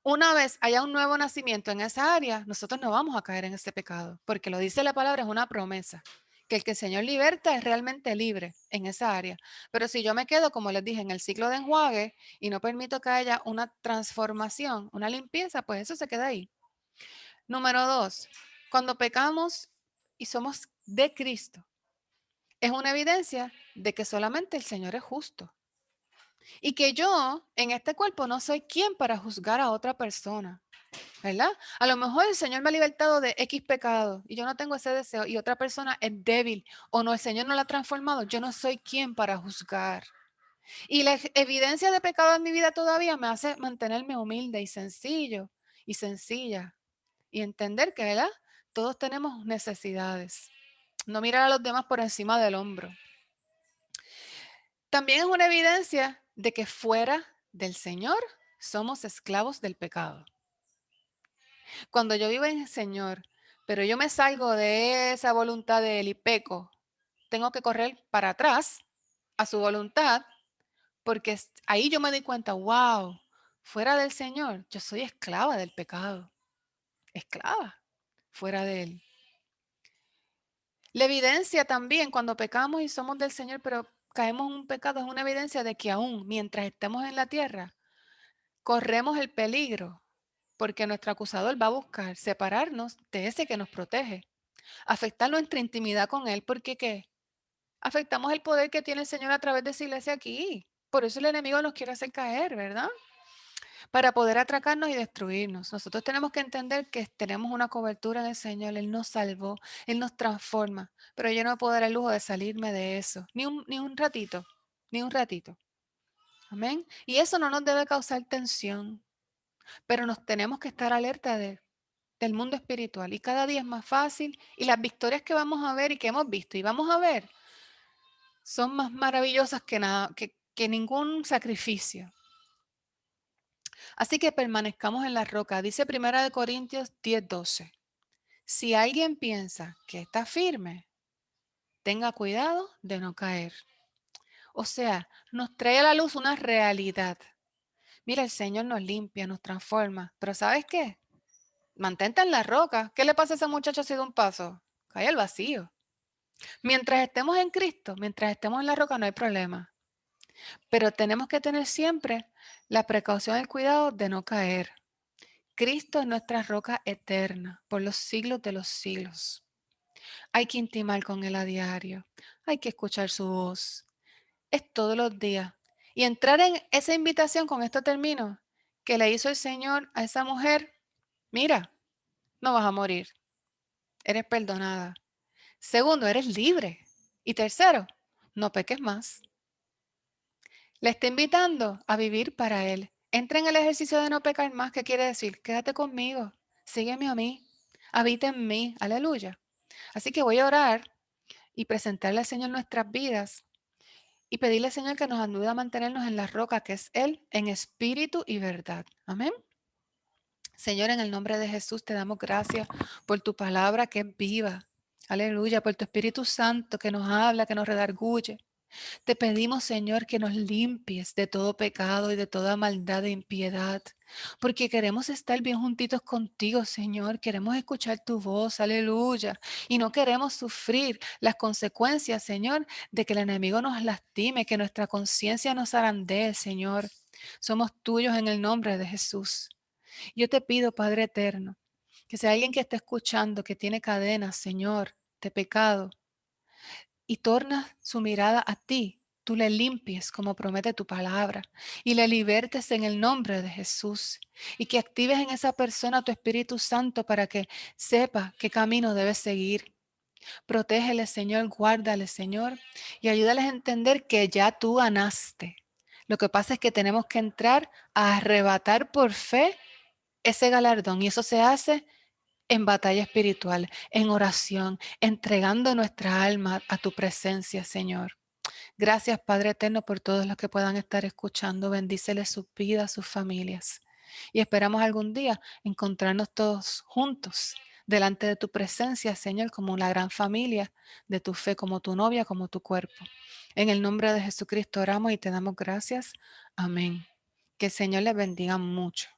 Una vez haya un nuevo nacimiento en esa área, nosotros no vamos a caer en ese pecado, porque lo dice la palabra, es una promesa, que el que el Señor liberta es realmente libre en esa área. Pero si yo me quedo, como les dije, en el ciclo de enjuague y no permito que haya una transformación, una limpieza, pues eso se queda ahí. Número dos, cuando pecamos y somos de Cristo, es una evidencia de que solamente el Señor es justo. Y que yo en este cuerpo no soy quien para juzgar a otra persona. ¿Verdad? A lo mejor el Señor me ha libertado de X pecado y yo no tengo ese deseo y otra persona es débil o no, el Señor no la ha transformado. Yo no soy quien para juzgar. Y la evidencia de pecado en mi vida todavía me hace mantenerme humilde y sencillo y sencilla y entender que, ¿verdad? Todos tenemos necesidades. No mirar a los demás por encima del hombro. También es una evidencia de que fuera del Señor somos esclavos del pecado. Cuando yo vivo en el Señor, pero yo me salgo de esa voluntad de Él y peco, tengo que correr para atrás a su voluntad, porque ahí yo me di cuenta, wow, fuera del Señor, yo soy esclava del pecado. esclava fuera de Él. La evidencia también cuando pecamos y somos del Señor, pero caemos en un pecado, es una evidencia de que aún mientras estemos en la tierra, corremos el peligro, porque nuestro acusador va a buscar separarnos de ese que nos protege, afectar nuestra intimidad con Él, porque ¿qué? Afectamos el poder que tiene el Señor a través de esa iglesia aquí. Por eso el enemigo nos quiere hacer caer, ¿verdad? Para poder atracarnos y destruirnos. Nosotros tenemos que entender que tenemos una cobertura en el Señor. Él nos salvó, Él nos transforma. Pero yo no me puedo dar el lujo de salirme de eso, ni un ratito, ni un ratito. Amén. Y eso no nos debe causar tensión, pero nos tenemos que estar alerta del mundo espiritual. Y cada día es más fácil. Y las victorias que vamos a ver y que hemos visto y vamos a ver son más maravillosas que nada, que ningún sacrificio. Así que permanezcamos en la roca. Dice 1 Corintios 10:12. Si alguien piensa que está firme, tenga cuidado de no caer. O sea, nos trae a la luz una realidad. Mira, el Señor nos limpia, nos transforma. Pero ¿sabes qué? Mantente en la roca. ¿Qué le pasa a ese muchacho si da un paso? Cae al vacío. Mientras estemos en Cristo, mientras estemos en la roca, no hay problema. Pero tenemos que tener siempre la precaución y el cuidado de no caer. Cristo es nuestra roca eterna por los siglos de los siglos. Hay que intimar con Él a diario. Hay que escuchar su voz. Es todos los días. Y entrar en esa invitación, con esto termino, que le hizo el Señor a esa mujer. Mira, no vas a morir. Eres perdonada. Segundo, eres libre. Y tercero, no peques más. Le está invitando a vivir para Él. Entra en el ejercicio de no pecar más. ¿Qué quiere decir? Quédate conmigo. Sígueme a mí. Habita en mí. Aleluya. Así que voy a orar y presentarle al Señor nuestras vidas y pedirle al Señor que nos ayude a mantenernos en la roca que es Él, en espíritu y verdad. Amén. Señor, en el nombre de Jesús te damos gracias por tu palabra que es viva. Aleluya, por tu Espíritu Santo que nos habla, que nos redarguye. Te pedimos, Señor, que nos limpies de todo pecado y de toda maldad e impiedad, porque queremos estar bien juntitos contigo, Señor. Queremos escuchar tu voz, aleluya. Y no queremos sufrir las consecuencias, Señor, de que el enemigo nos lastime, que nuestra conciencia nos zarandee, Señor. Somos tuyos en el nombre de Jesús. Yo te pido, Padre eterno, que si hay alguien que está escuchando, que tiene cadenas, Señor, de pecado, y torna su mirada a ti, tú le limpies como promete tu palabra y le libertes en el nombre de Jesús y que actives en esa persona tu Espíritu Santo para que sepa qué camino debe seguir. Protégele, Señor, guárdale, Señor, y ayúdales a entender que ya tú ganaste. Lo que pasa es que tenemos que entrar a arrebatar por fe ese galardón y eso se hace en batalla espiritual, en oración, entregando nuestra alma a tu presencia, Señor. Gracias, Padre eterno, por todos los que puedan estar escuchando. Bendíceles sus vidas, sus familias. Y esperamos algún día encontrarnos todos juntos delante de tu presencia, Señor, como una gran familia de tu fe, como tu novia, como tu cuerpo. En el nombre de Jesucristo oramos y te damos gracias. Amén. Que el Señor les bendiga mucho.